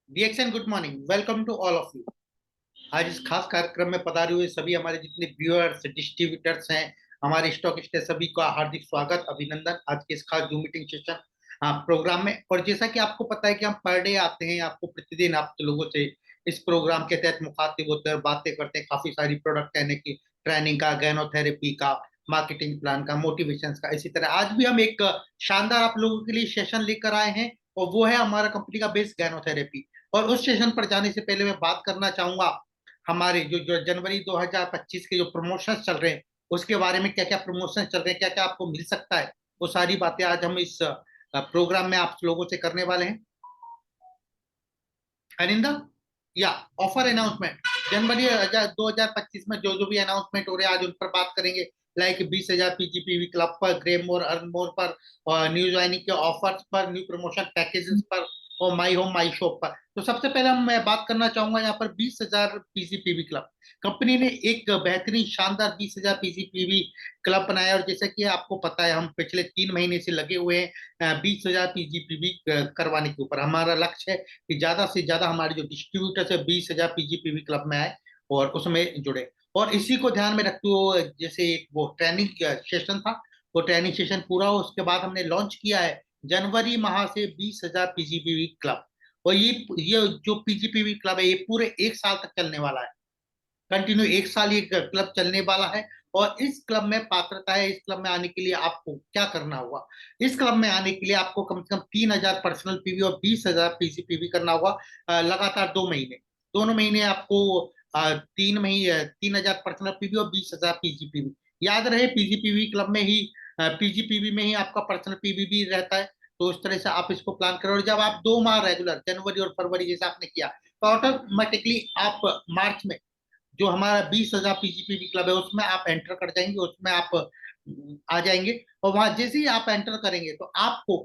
डीएक्सन good morning, welcome to all of you. आज इस खास कार्यक्रम में पधारे हुए सभी हमारे जितने व्यूअर्स डिस्ट्रीब्यूटर्स हैं, हमारे स्टॉकिस्ट है, सभी का हार्दिक स्वागत अभिनंदन आज के इस खास जूम मीटिंग सेशन प्रोग्राम में। और जैसा कि आपको पता है कि हम पर डे आते हैं, आपको प्रतिदिन आप लोगों से इस प्रोग्राम के तहत मुखातिब होते हैं, बातें करते हैं काफी सारी प्रोडक्ट यानी कि ट्रेनिंग का, गैनोथेरेपी का, मार्केटिंग प्लान का, मोटिवेशन का। इसी तरह आज भी हम एक शानदार आप लोगों के लिए सेशन लेकर आए हैं, और वो है हमारा कंपनी का बेस गैनोथेरेपी। और उस सेशन पर जाने से पहले मैं बात करना चाहूंगा हमारे जो जनवरी 2025 के जो प्रमोशंस चल रहे हैं उसके बारे में। क्या क्या प्रमोशंस चल रहे हैं, क्या क्या आपको मिल सकता है, वो सारी बातें आज हम इस प्रोग्राम में आप लोगों से करने वाले हैं। अनिंदा, या ऑफर अनाउंसमेंट जनवरी 2025 में जो जो भी अनाउंसमेंट हो रहे हैं आज उन पर बात करेंगे। लाइक 20,000 पीजीपीवी क्लब पर, ग्रे मोर अर्न मोर पर, और न्यू ज्वाइनिंग के ऑफर्स पर, न्यू प्रमोशन पैकेजेस पर, और माई होम माई शॉप पर। तो सबसे पहले मैं बात करना चाहूंगा यहाँ पर 20,000 पीजीपीवी क्लब। कंपनी ने एक बेहतरीन शानदार 20,000 पीजीपीवी क्लब बनाया, और जैसा कि आपको पता है हम पिछले 3 महीने से लगे हुए हैं 20,000 पीजीपीवी करवाने के ऊपर। हमारा लक्ष्य है कि ज्यादा से ज्यादा हमारे जो डिस्ट्रीब्यूटर्स है 20,000 पीजीपीवी क्लब में आए और उसमें जुड़े। और इसी को ध्यान में रखते हुए जैसे एक वो ट्रेनिंग सेशन था, वो ट्रेनिंग सेशन पूरा हो उसके बाद हमने लॉन्च किया है जनवरी माह से 20,000 पीजीपीवी क्लब। और ये जो पीजीपीवी क्लब है ये पूरे 1 साल तक चलने वाला है। कंटिन्यू 1 साल ये क्लब चलने वाला है। और इस क्लब में पात्रता है, इस क्लब में आने के लिए आपको क्या करना होगा। इस क्लब में आने के लिए आपको कम से कम 3,000 पर्सनल पीवी और 20,000 पीसीपीवी करना होगा लगातार 2 महीने। दोनों महीने आपको 3 महीने 3,000 पर्सनल पीवी और 20,000 पीजीपीवी। याद रहे पीजीपीवी क्लब में ही पीजीपीवी में ही आपका पर्सनल पीवी भी रहता है। तो इस तरह से आप इसको प्लान करो, और जब आप 2 माह रेगुलर जनवरी और फरवरी जैसे आपने किया तो ऑटोमेटिकली आप मार्च में जो हमारा 20,000 पीजीपीवी क्लब है उसमें आप एंटर कर जाएंगे, उसमें आप आ जाएंगे। और वहां जैसे ही आप एंटर करेंगे तो आपको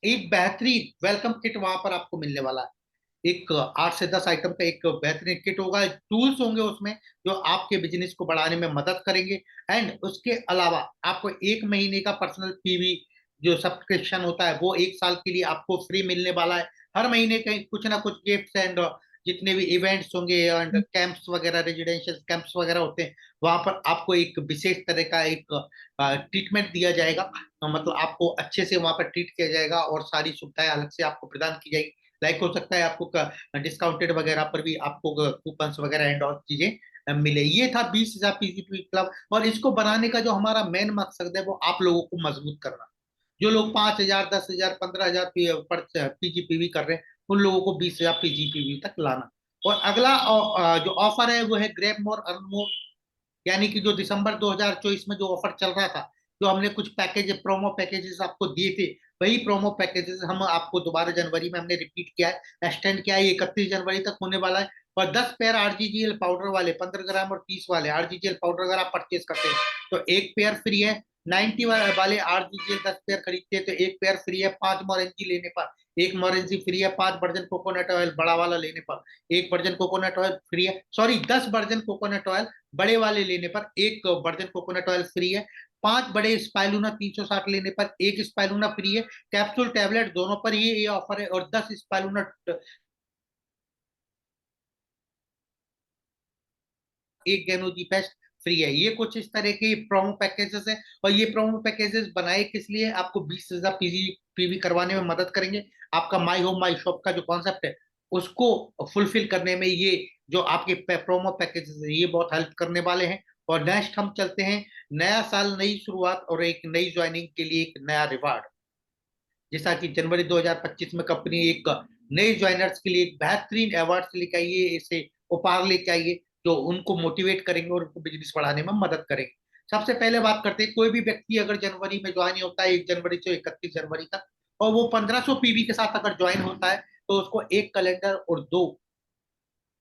एक बेहतरीन वेलकम किट वहां पर आपको मिलने वाला है। एक 8 से 10 आइटम का एक बेहतरीन किट होगा, टूल्स होंगे उसमें जो आपके बिजनेस को बढ़ाने में मदद करेंगे। एंड उसके अलावा आपको 1 महीने का पर्सनल पीवी जो सब्सक्रिप्शन होता है वो 1 साल के लिए आपको फ्री मिलने वाला है। हर महीने कहीं कुछ ना कुछ गिफ्ट्स एंड जितने भी इवेंट्स होंगे एंड कैंप्स वगैरह, रेजिडेंशियल कैंप्स वगैरह होते हैं, वहां पर आपको एक विशेष तरह का एक ट्रीटमेंट दिया जाएगा। मतलब आपको अच्छे से वहां पर ट्रीट किया जाएगा और सारी सुविधाएं अलग से आपको प्रदान की जाएगी। लाइक हो सकता है आपको डिस्काउंटेड वगैरह पर भी आपको कूपन्स वगैरह एंड और चीजें मिले। ये था 20,000 पीजीपी क्लब। और इसको बनाने का जो हमारा मेन मकसद है वो आप लोगों को मजबूत करना। जो लोग 5,000, 10,000, 15,000 पीजीपीवी कर रहे हैं उन लोगों को 20,000 पीजीपीवी तक लाना। और अगला जो ऑफर है वो है ग्रैब मोर अर्न मोर। यानी कि जो दिसंबर 2024 में जो ऑफर चल रहा था, जो हमने कुछ पैकेज प्रोमो पैकेजेस आपको दिए थे, वही प्रोमो पैकेजेस हम आपको दोबारा जनवरी में हमने रिपीट किया है, एक्सटेंड किया है। 31 जनवरी तक होने वाला है। और 10 पेयर आरजीजीएल पाउडर वाले, 15 ग्राम और 30 वाले आरजीजीएल पाउडर अगर आप परचेज करते हैं तो एक पेयर फ्री है। 90 वाले आरजीजीएल 10 पेयर खरीदते हैं तो एक पेयर फ्री है। 5 मोरेंजी लेने पर एक मोरेंजी फ्री है। 5 वर्जन कोकोनट ऑयल बड़ा वाला लेने पर एक वर्जन कोकोनट ऑयल फ्री है। सॉरी, 10 वर्जन कोकोनट ऑयल बड़े वाले लेने पर एक वर्जन कोकोनट ऑयल फ्री है। 5 बड़े स्पाइलूना 360 लेने पर एक स्पाइलूना फ्री है। कैप्सूल टैबलेट दोनों पर ये ऑफर है। और 10 स्पाइलूना एक गैनोजी पेस्ट फ्री है। ये कुछ इस तरह के प्रोमो पैकेजेस हैं। और ये प्रोमो पैकेजेस बनाए किस लिए, आपको 20,000 पीवी करवाने में मदद करेंगे। आपका माई होम माई शॉप का जो कॉन्सेप्ट है उसको फुलफिल करने में ये जो आपके प्रोमो पैकेजेस है ये बहुत हेल्प करने वाले हैं। और नेक्स्ट हम चलते हैं, नया साल नई शुरुआत और एक नई ज्वाइनिंग के लिए एक नया रिवार्ड। जैसा कि जनवरी 2025 में कंपनी एक नए ज्वाइनर्स के लिए एक बेहतरीन अवार्ड लेके आई है, इसे उपहार लेके आई है जो उनको मोटिवेट करेंगे और उनको बिजनेस बढ़ाने में मदद करेंगे। सबसे पहले बात करते हैं, कोई भी व्यक्ति अगर जनवरी में ज्वाइन होता है 1 जनवरी से 31 जनवरी तक, और वो 1,500 पीवी के साथ अगर ज्वाइन होता है तो उसको एक कैलेंडर और दो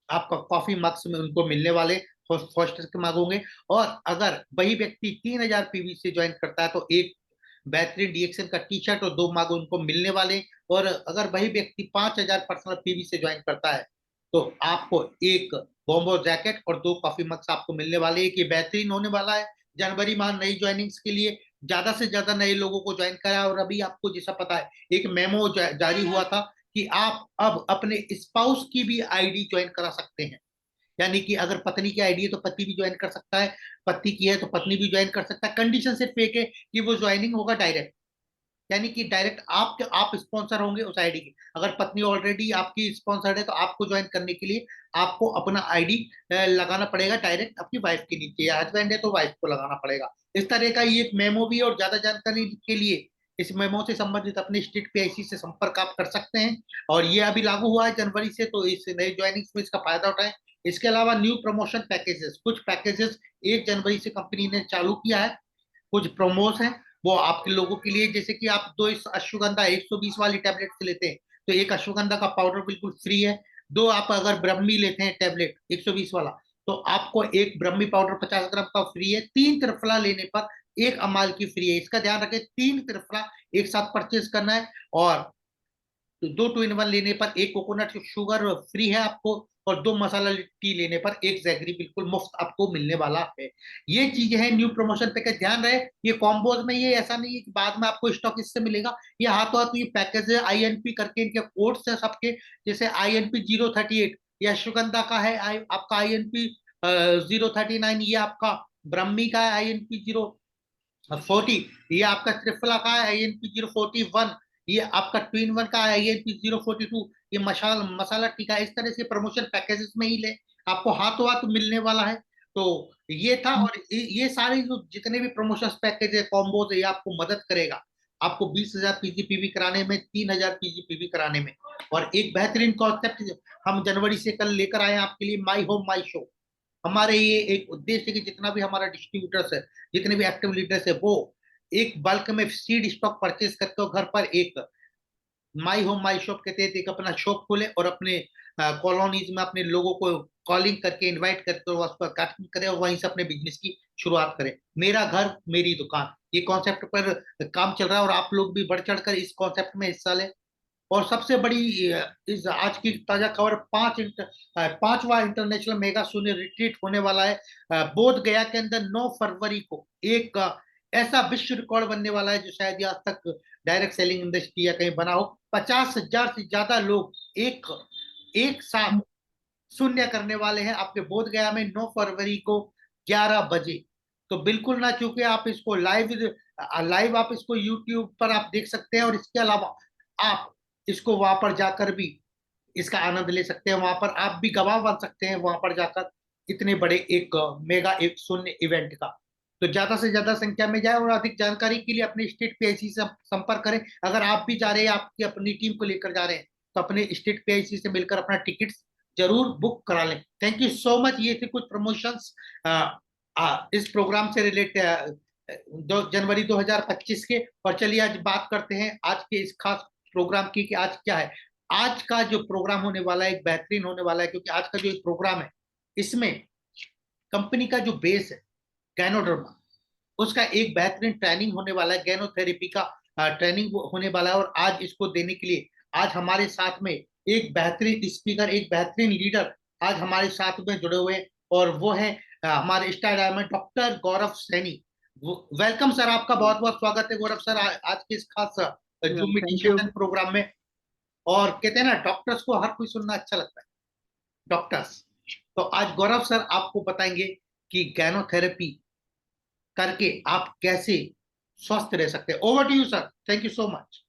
आपका कॉफी मग्स में उनको मिलने वाले फर्स्ट के मग होंगे। और अगर वही व्यक्ति 3,000 पीवी से ज्वाइन करता है तो एक बेहतरीन डीएक्सन का टी शर्ट और 2 मग उनको मिलने वाले। और अगर वही व्यक्ति 5,000 पर्सनल पीवी से ज्वाइन करता है तो आपको एक बॉम्बो जैकेट और 2 कॉफी मग्स आपको मिलने वाले। एक ये बेहतरीन होने वाला है जनवरी माह नई ज्वाइनिंग्स के लिए। ज्यादा से ज्यादा नए लोगों को ज्वाइन करा। और अभी आपको जैसा पता है एक मेमो जारी हुआ था कि आप अब अपने स्पाउस की भी आईडी ज्वाइन करा सकते हैं। यानी कि अगर पत्नी की आईडी है तो पति भी ज्वाइन कर सकता है, पति की है तो पत्नी भी ज्वाइन कर सकता है। कंडीशन सिर्फ एक है कि वो ज्वाइनिंग होगा डायरेक्ट, यानी कि डायरेक्ट आप स्पॉन्सर होंगे उस आईडी के। अगर पत्नी ऑलरेडी आपकी स्पॉन्सर्ड है तो आपको ज्वाइन करने के लिए आपको अपना आईडी लगाना पड़ेगा डायरेक्ट अपनी वाइफ के नीचे, या हस्बैंड है तो वाइफ को लगाना पड़ेगा। इस तरह का ये एक मेमो भी है, और ज्यादा जानकारी के लिए इस मेमो से संबंधित अपने स्टेट पीआईसी से संपर्क आप कर सकते हैं। और ये अभी लागू हुआ है जनवरी से, तो इस नए ज्वाइनिंग में इसका फायदा उठाएं। इसके अलावा न्यू प्रमोशन पैकेजेस, कुछ पैकेजेस 1 जनवरी से कंपनी ने चालू किया है, कुछ प्रोमोस हैं वो आपके लोगों के लिए। जैसे कि आप 2 अश्वगंधा 120 वाली टेबलेट लेते हैं तो एक अश्वगंधा का पाउडर बिल्कुल फ्री है। दो आप अगर ब्रह्मी लेते हैं टेबलेट 120 वाला, तो आपको एक ब्रह्मी पाउडर 50 ग्राम का फ्री है। 3 त्रिफला लेने पर एक अमाल की फ्री है। इसका ध्यान रखें, 3 त्रिफला एक साथ परचेज करना है। और तो 2 2 in 1 लेने पर एक कोकोनट शुगर फ्री है आपको, और 2 मसाला टी लेने पर एक जैगरी बिल्कुल मुफ्त आपको मिलने वाला है। ये चीजें हैं न्यू प्रमोशन पैकेज, ध्यान रहे ये कॉम्बोज में, ये ऐसा नहीं है कि बाद में आपको स्टॉक इससे मिलेगा। ये हाथों हाथ ये पैकेज है, आईएनपी करके इनके कोड्स है सबके। जैसे INP 038 ये अश्वगंधा का है, आपका INP 039 ये आपका ब्रह्मी का है, INP 040 ये आपका त्रिफला का है, INP 041 ये आपका ट्विन वन का है, INP 042 ये मसाला टीका। इस तरह से प्रमोशन पैकेजेस में ही ले आपको हाथों हाथ मिलने वाला है। तो ये था, और ये सारे जो जितने भी प्रमोशन पैकेज है, कॉम्बोज है, ये आपको मदद करेगा आपको 20,000 पीजीपीवी कराने में, 3,000 पीजीपीवी कराने में। और एक बेहतरीन कॉन्सेप्ट हम जनवरी से कल लेकर आए हैं आपके लिए, माई होम माई शो। हमारे ये एक उद्देश्य है कि जितना भी हमारा डिस्ट्रीब्यूटर्स है, जितने भी एक्टिव लीडर्स है, वो एक बल्क में सीड स्टॉक परचेज करके घर पर एक माई होम माई शॉप के तहत एक अपना शॉप खोले, और अपने कॉलोनीज में अपने लोगों को कॉलिंग करके इनवाइट करके उस पर कास्टिंग करें, और वहीं से अपने बिजनेस की शुरुआत करें। मेरा घर मेरी दुकान, ये कॉन्सेप्ट पर काम चल रहा है, और आप लोग भी बढ़ चढ़कर इस कॉन्सेप्ट में हिस्सा लें। और सबसे बड़ी इस आज की ताजा खबर, 5वां इंटरनेशनल मेगा शून्य रिट्रीट होने वाला है बोध गया के अंदर 9 फरवरी को। एक ऐसा विश्व रिकॉर्ड बनने वाला है जो शायद ही आज तक डायरेक्ट सेलिंग इंडस्ट्री या कहीं बना हो। 50,000 से ज्यादा लोग एक एक साथ शून्य करने वाले हैं आपके बोध गया में 9 फरवरी को 11 बजे। तो बिल्कुल ना चूके आप इसको लाइव आप इसको यूट्यूब पर आप देख सकते हैं, और इसके अलावा आप इसको वहां पर जाकर भी इसका आनंद ले सकते हैं। वहां पर आप भी गवाह बन सकते हैं, वहां पर जाकर इतने बड़े एक मेगा एक शून्य इवेंट का। तो ज्यादा से ज्यादा संख्या में जाए, और अधिक जानकारी के लिए अपने स्टेट पीआईसी से संपर्क करें। अगर आप भी जा रहे हैं, आपकी अपनी टीम को लेकर जा रहे हैं, तो अपने स्टेट पीआईसी से मिलकर अपना टिकट जरूर बुक करा लें। Thank you so much. ये थे कुछ प्रमोशंस इस प्रोग्राम से रिलेटेड 2 जनवरी 2025 के। और चलिए आज बात करते हैं आज के इस खास प्रोग्राम की कि आज क्या है। आज का जो प्रोग्राम होने वाला है एक बेहतरीन होने वाला है, क्योंकि आज का जो प्रोग्राम है इसमें कंपनी का जो बेस है गैनोडर्मा, उसका एक बेहतरीन ट्रेनिंग होने वाला है, गैनोथेरेपी का ट्रेनिंग होने वाला है। और आज इसको देने के लिए आज हमारे साथ में एक बेहतरीन स्पीकर, एक बेहतरीन लीडर आज हमारे साथ में जुड़े हुए हैं, और वो है हमारे स्टार डायमंड डॉक्टर गौरव सैनी। वेलकम सर, आपका बहुत बहुत स्वागत है गौरव सर आज के इस खास zoom meeting thank you. Session program में। और कहते हैं ना, डॉक्टर्स को हर कोई सुनना अच्छा लगता है, डॉक्टर्स। तो आज गौरव सर आपको बताएंगे कि गैनोथेरेपी करके आप कैसे स्वस्थ रह सकते हैं। Over to you sir, thank you so much.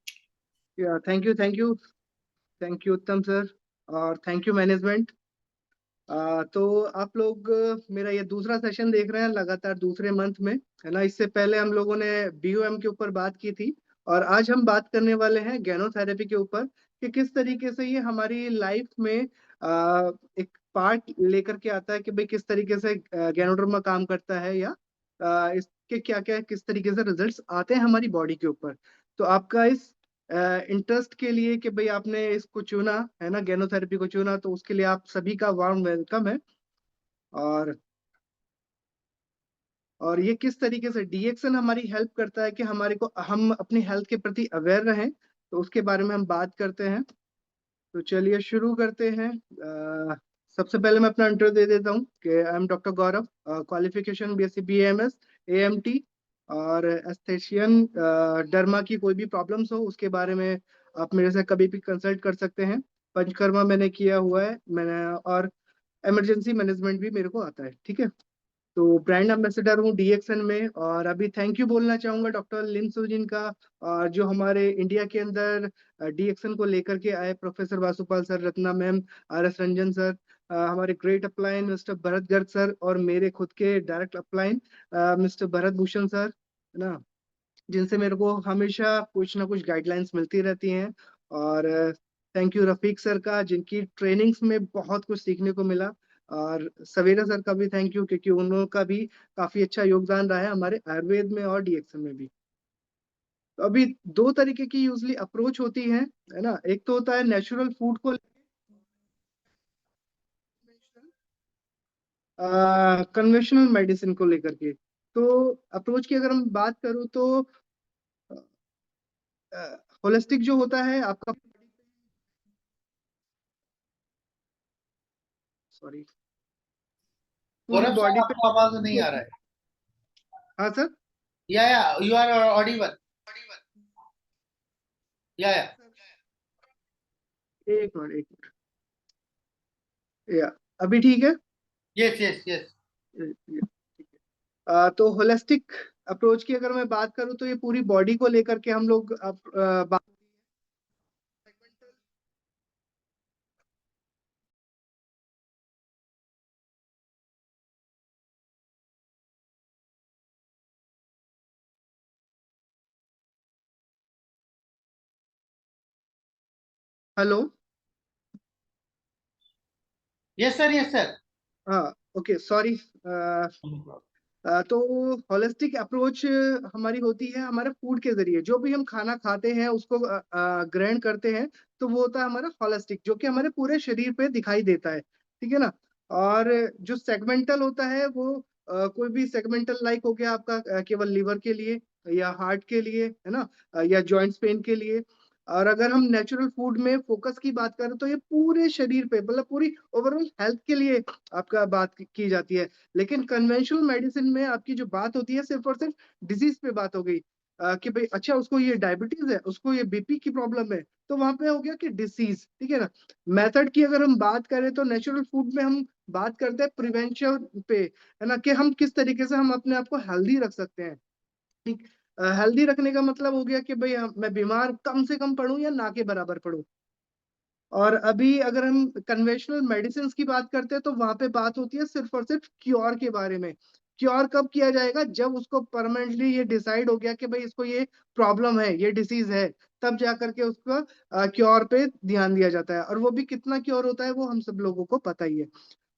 Thank you, thank you, thank you Uttam sir, और थैंक यू मैनेजमेंट। तो आप लोग मेरा ये दूसरा सेशन देख रहे हैं लगातार दूसरे मंथ में, है ना। इससे पहले हम लोगों ने BOM के ऊपर बात की थी, और आज हम बात करने वाले हैं गैनोथेरेपी के ऊपर कि किस तरीके से ये हमारी लाइफ में एक पार्ट लेकर के आता है कि भाई किस तरीके से गैनोडर्मा काम करता है, या इसके क्या क्या किस तरीके से रिजल्ट्स आते हैं हमारी बॉडी के ऊपर। तो आपका इस इंटरेस्ट के लिए कि भाई आपने इसको चुना है ना, गैनोथेरेपी को चुना, तो उसके लिए आप सभी का वार्म वेलकम है। और ये किस तरीके से डीएक्सन हमारी हेल्प करता है कि हमारे को हम अपनी हेल्थ के प्रति अवेयर रहें, तो उसके बारे में हम बात करते हैं। तो चलिए शुरू करते हैं। सबसे पहले मैं अपना इंट्रो दे देता हूँ कि I am doctor Gaurav, qualification BSc BAMS AMT, और एस्थेशियन। डर्मा की कोई भी प्रॉब्लम्स हो उसके बारे में आप मेरे से कभी भी कंसल्ट कर सकते हैं। पंचकर्मा मैंने किया हुआ है मैंने, और इमरजेंसी मैनेजमेंट भी मेरे को आता है। ठीक है, तो ब्रांड एम्बेसडर हूँ डीएक्सएन में। और अभी थैंक यू बोलना चाहूंगा डॉक्टर लिन सुजिन का, और जो हमारे इंडिया के अंदर डीएक्सएन को लेकर के आए, professor Vasupal sir, Ratna ma'am, R S Ranjan sir, हमारे great upline mister Bharat Garg sir, और मेरे खुद के direct upline mister Bharat Bhushan sir, है ना, जिनसे मेरे को हमेशा कुछ ना कुछ गाइडलाइंस मिलती रहती हैं। और थैंक यू रफीक सर का, जिनकी ट्रेनिंग्स में बहुत कुछ सीखने को मिला। और सवेरा सर का भी थैंक यू, क्योंकि उन लोगों का भी काफी अच्छा योगदान रहा है हमारे आयुर्वेद में और डीएक्सएन में भी। तो अभी दो तरीके की यूजली अप्रोच होती है ना। एक तो होता है नेचुरल फूड को कन्वेंशनल मेडिसिन को लेकर के। तो अप्रोच की अगर हम बात करूँ तो होलिस्टिक जो होता है आपका, सॉरी, पूरी गौरव सर बॉडी पे। आपका आवाज नहीं आ रहा है। हाँ सर। या यू आर ऑडिबल। या एक मिनट, एक मिनट, या अभी ठीक है। Yes yes yes. तो होलिस्टिक अप्रोच की अगर मैं बात करूं तो ये पूरी बॉडी को लेकर के हम लोग बात। Hello. Yes sir yes sir. हाँ, ओके, सॉरी। तो होलिस्टिक अप्रोच हमारी होती है हमारे फूड के जरिए, जो भी हम खाना खाते हैं उसको ग्रहण करते हैं, तो वो होता है हमारा होलिस्टिक, जो कि हमारे पूरे शरीर पे दिखाई देता है। ठीक है ना। और जो सेगमेंटल होता है वो कोई भी सेगमेंटल लाइक हो गया आपका केवल लिवर के लिए, या हार्ट के लिए, है ना, या जॉइंट्स पेन के लिए। और अगर हम नेचुरल फूड में फोकस की बात करें तो ये पूरे शरीर पे, मतलब पूरी ओवरऑल हेल्थ के लिए आपका बात की जाती है। लेकिन कन्वेंशनल मेडिसिन में आपकी जो बात होती है सिर्फ और सिर्फ डिजीज पे बात हो गई, कि भाई अच्छा उसको ये डायबिटीज है, उसको ये बीपी की प्रॉब्लम है, तो वहां पे हो गया कि डिसीज। ठीक है ना। मेथड की अगर हम बात करें तो नेचुरल फूड में हम बात करते हैं प्रिवेंशन पे, है ना, कि हम किस तरीके से हम अपने आप को हेल्दी रख सकते हैं। ठीक। हेल्दी रखने का मतलब हो गया कि भाई मैं बीमार कम से कम पड़ूं या ना के बराबर पड़ूं। और अभी अगर हम कन्वेंशनल मेडिसिन की बात करते हैं तो वहां पे बात होती है सिर्फ और सिर्फ क्योर के बारे में। क्योर कब किया जाएगा? जब उसको परमानेंटली ये डिसाइड हो गया कि भाई इसको ये प्रॉब्लम है, ये डिसीज है, तब जा करके उसका क्योर पे ध्यान दिया जाता है। और वो भी कितना क्योर होता है वो हम सब लोगों को पता ही है।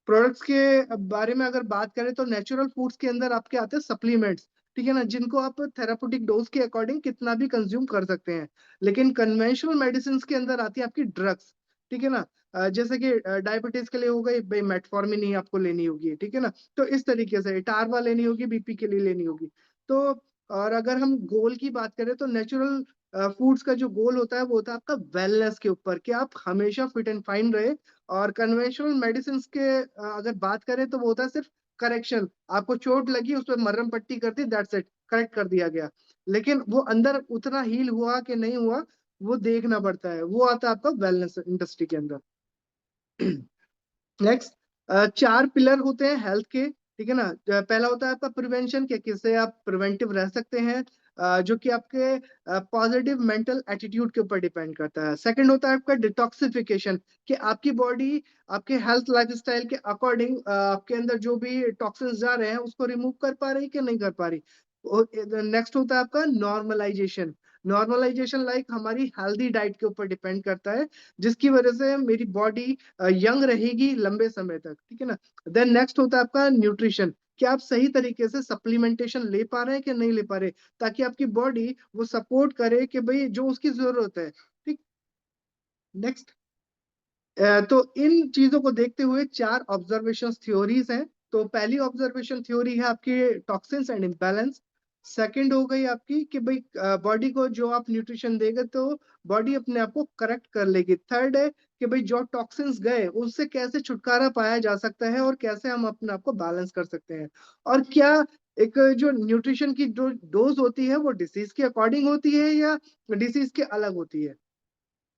प्रोडक्ट्स के बारे में अगर बात करें तो नेचुरल फूड्स के अंदर आपके आते हैं सप्लीमेंट्स। ठीक है ना, जिनको आप थेरापेटिक डोज के अकॉर्डिंग कितना भी कंज्यूम कर सकते हैं। लेकिन कन्वेंशनल मेडिसिन के अंदर आती है आपकी ड्रग्स। ठीक है ना। जैसे कि डायबिटीज के लिए हो गई भाई मेटफॉर्मिन ही आपको लेनी होगी। ठीक है ना। तो इस तरीके से टारवा लेनी होगी, बीपी के लिए लेनी होगी। तो और अगर हम गोल की बात करें तो नेचुरल फूड्स का जो गोल होता है वो होता है आपका वेलनेस के ऊपर, कि आप हमेशा फिट एंड फाइन रहे। और कन्वेंशनल मेडिसिन के अगर बात करें तो वो होता है सिर्फ करेक्शन। आपको चोट लगी, उस पर मरहम पट्टी कर दी, दैट्स इट, करेक्ट कर दिया गया। लेकिन वो अंदर उतना हील हुआ कि नहीं हुआ, वो देखना पड़ता है। वो आता है आपका वेलनेस इंडस्ट्री के अंदर। नेक्स्ट, चार पिलर होते हैं हेल्थ के। ठीक है ना। पहला होता है आपका प्रिवेंशन, कि किससे आप प्रिवेंटिव रह सकते हैं, जो कि आपके पॉजिटिव मेंटल एटीट्यूड के ऊपर डिपेंड करता है। सेकंड होता है आपका डिटॉक्सिफिकेशन, कि आपकी बॉडी आपके हेल्थ लाइफस्टाइल के अकॉर्डिंग आपके अंदर जो भी टॉक्सिन्स जा रहे हैं उसको रिमूव कर पा रही कि नहीं कर पा रही। नेक्स्ट होता है आपका नॉर्मलाइजेशन। नॉर्मलाइजेशन लाइक हमारी हेल्दी डाइट के ऊपर डिपेंड करता है, जिसकी वजह से मेरी बॉडी यंग रहेगी लंबे समय तक। ठीक है ना। देन नेक्स्ट होता है आपका न्यूट्रिशन, कि आप सही तरीके से सप्लीमेंटेशन ले पा रहे हैं कि नहीं ले पा रहे, ताकि आपकी बॉडी वो सपोर्ट करे कि भाई जो उसकी जरूरत है। ठीक। नेक्स्ट, तो इन चीजों को देखते हुए चार ऑब्जर्वेशन थ्योरीज हैं। तो पहली ऑब्जर्वेशन थ्योरी है आपकी टॉक्सिन्स एंड इम्बैलेंस। सेकंड हो गई आपकी कि भाई बॉडी को जो आप न्यूट्रिशन देंगे तो बॉडी अपने आप को करेक्ट कर लेगी। थर्ड है कि भाई जो टॉक्सिन्स गए उससे कैसे छुटकारा पाया जा सकता है, और कैसे हम अपने आप को बैलेंस कर सकते हैं। और क्या एक जो न्यूट्रिशन की जो डोज होती है वो डिसीज के अकॉर्डिंग होती है या डिसीज के अलग होती है।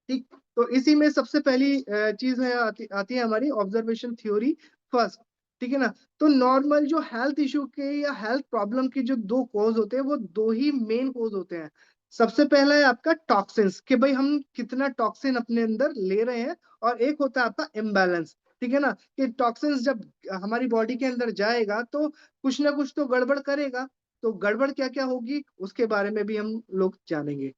ठीक। तो इसी में सबसे पहली चीज है आती है हमारी ऑब्जर्वेशन थ्योरी फर्स्ट। ठीक है ना। तो नॉर्मल जो हेल्थ इशू के या हेल्थ प्रॉब्लम के जो दो कॉज होते हैं वो दो ही मेन कॉज होते हैं। सबसे पहला है आपका टॉक्सिन्स, कि भाई हम कितना टॉक्सिन अपने अंदर ले रहे हैं, और एक होता है आपका इम्बैलेंस। ठीक है ना, कि टॉक्सिन्स जब हमारी बॉडी के अंदर जाएगा तो कुछ ना कुछ तो गड़बड़ करेगा। तो गड़बड़ क्या क्या होगी उसके बारे में भी हम लोग जानेंगे।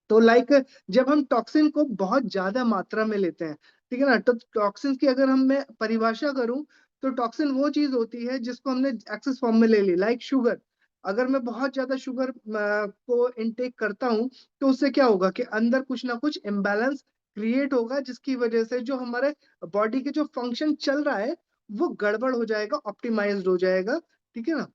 तो लाइक जब हम टॉक्सिन को बहुत ज्यादा मात्रा में लेते हैं, ठीक है ना, तो टॉक्सिन की अगर हम मैं परिभाषा करूं तो टॉक्सिन वो चीज होती है जिसको हमने एक्सेस फॉर्म में ले ली, लाइक शुगर। अगर मैं बहुत ज्यादा शुगर को इनटेक करता हूं तो उससे क्या होगा कि अंदर कुछ ना कुछ इम्बैलेंस क्रिएट होगा, जिसकी वजह से जो हमारे बॉडी के जो फंक्शन चल रहा है वो गड़बड़ हो जाएगा, ऑप्टिमाइज्ड हो जाएगा। ठीक है ना।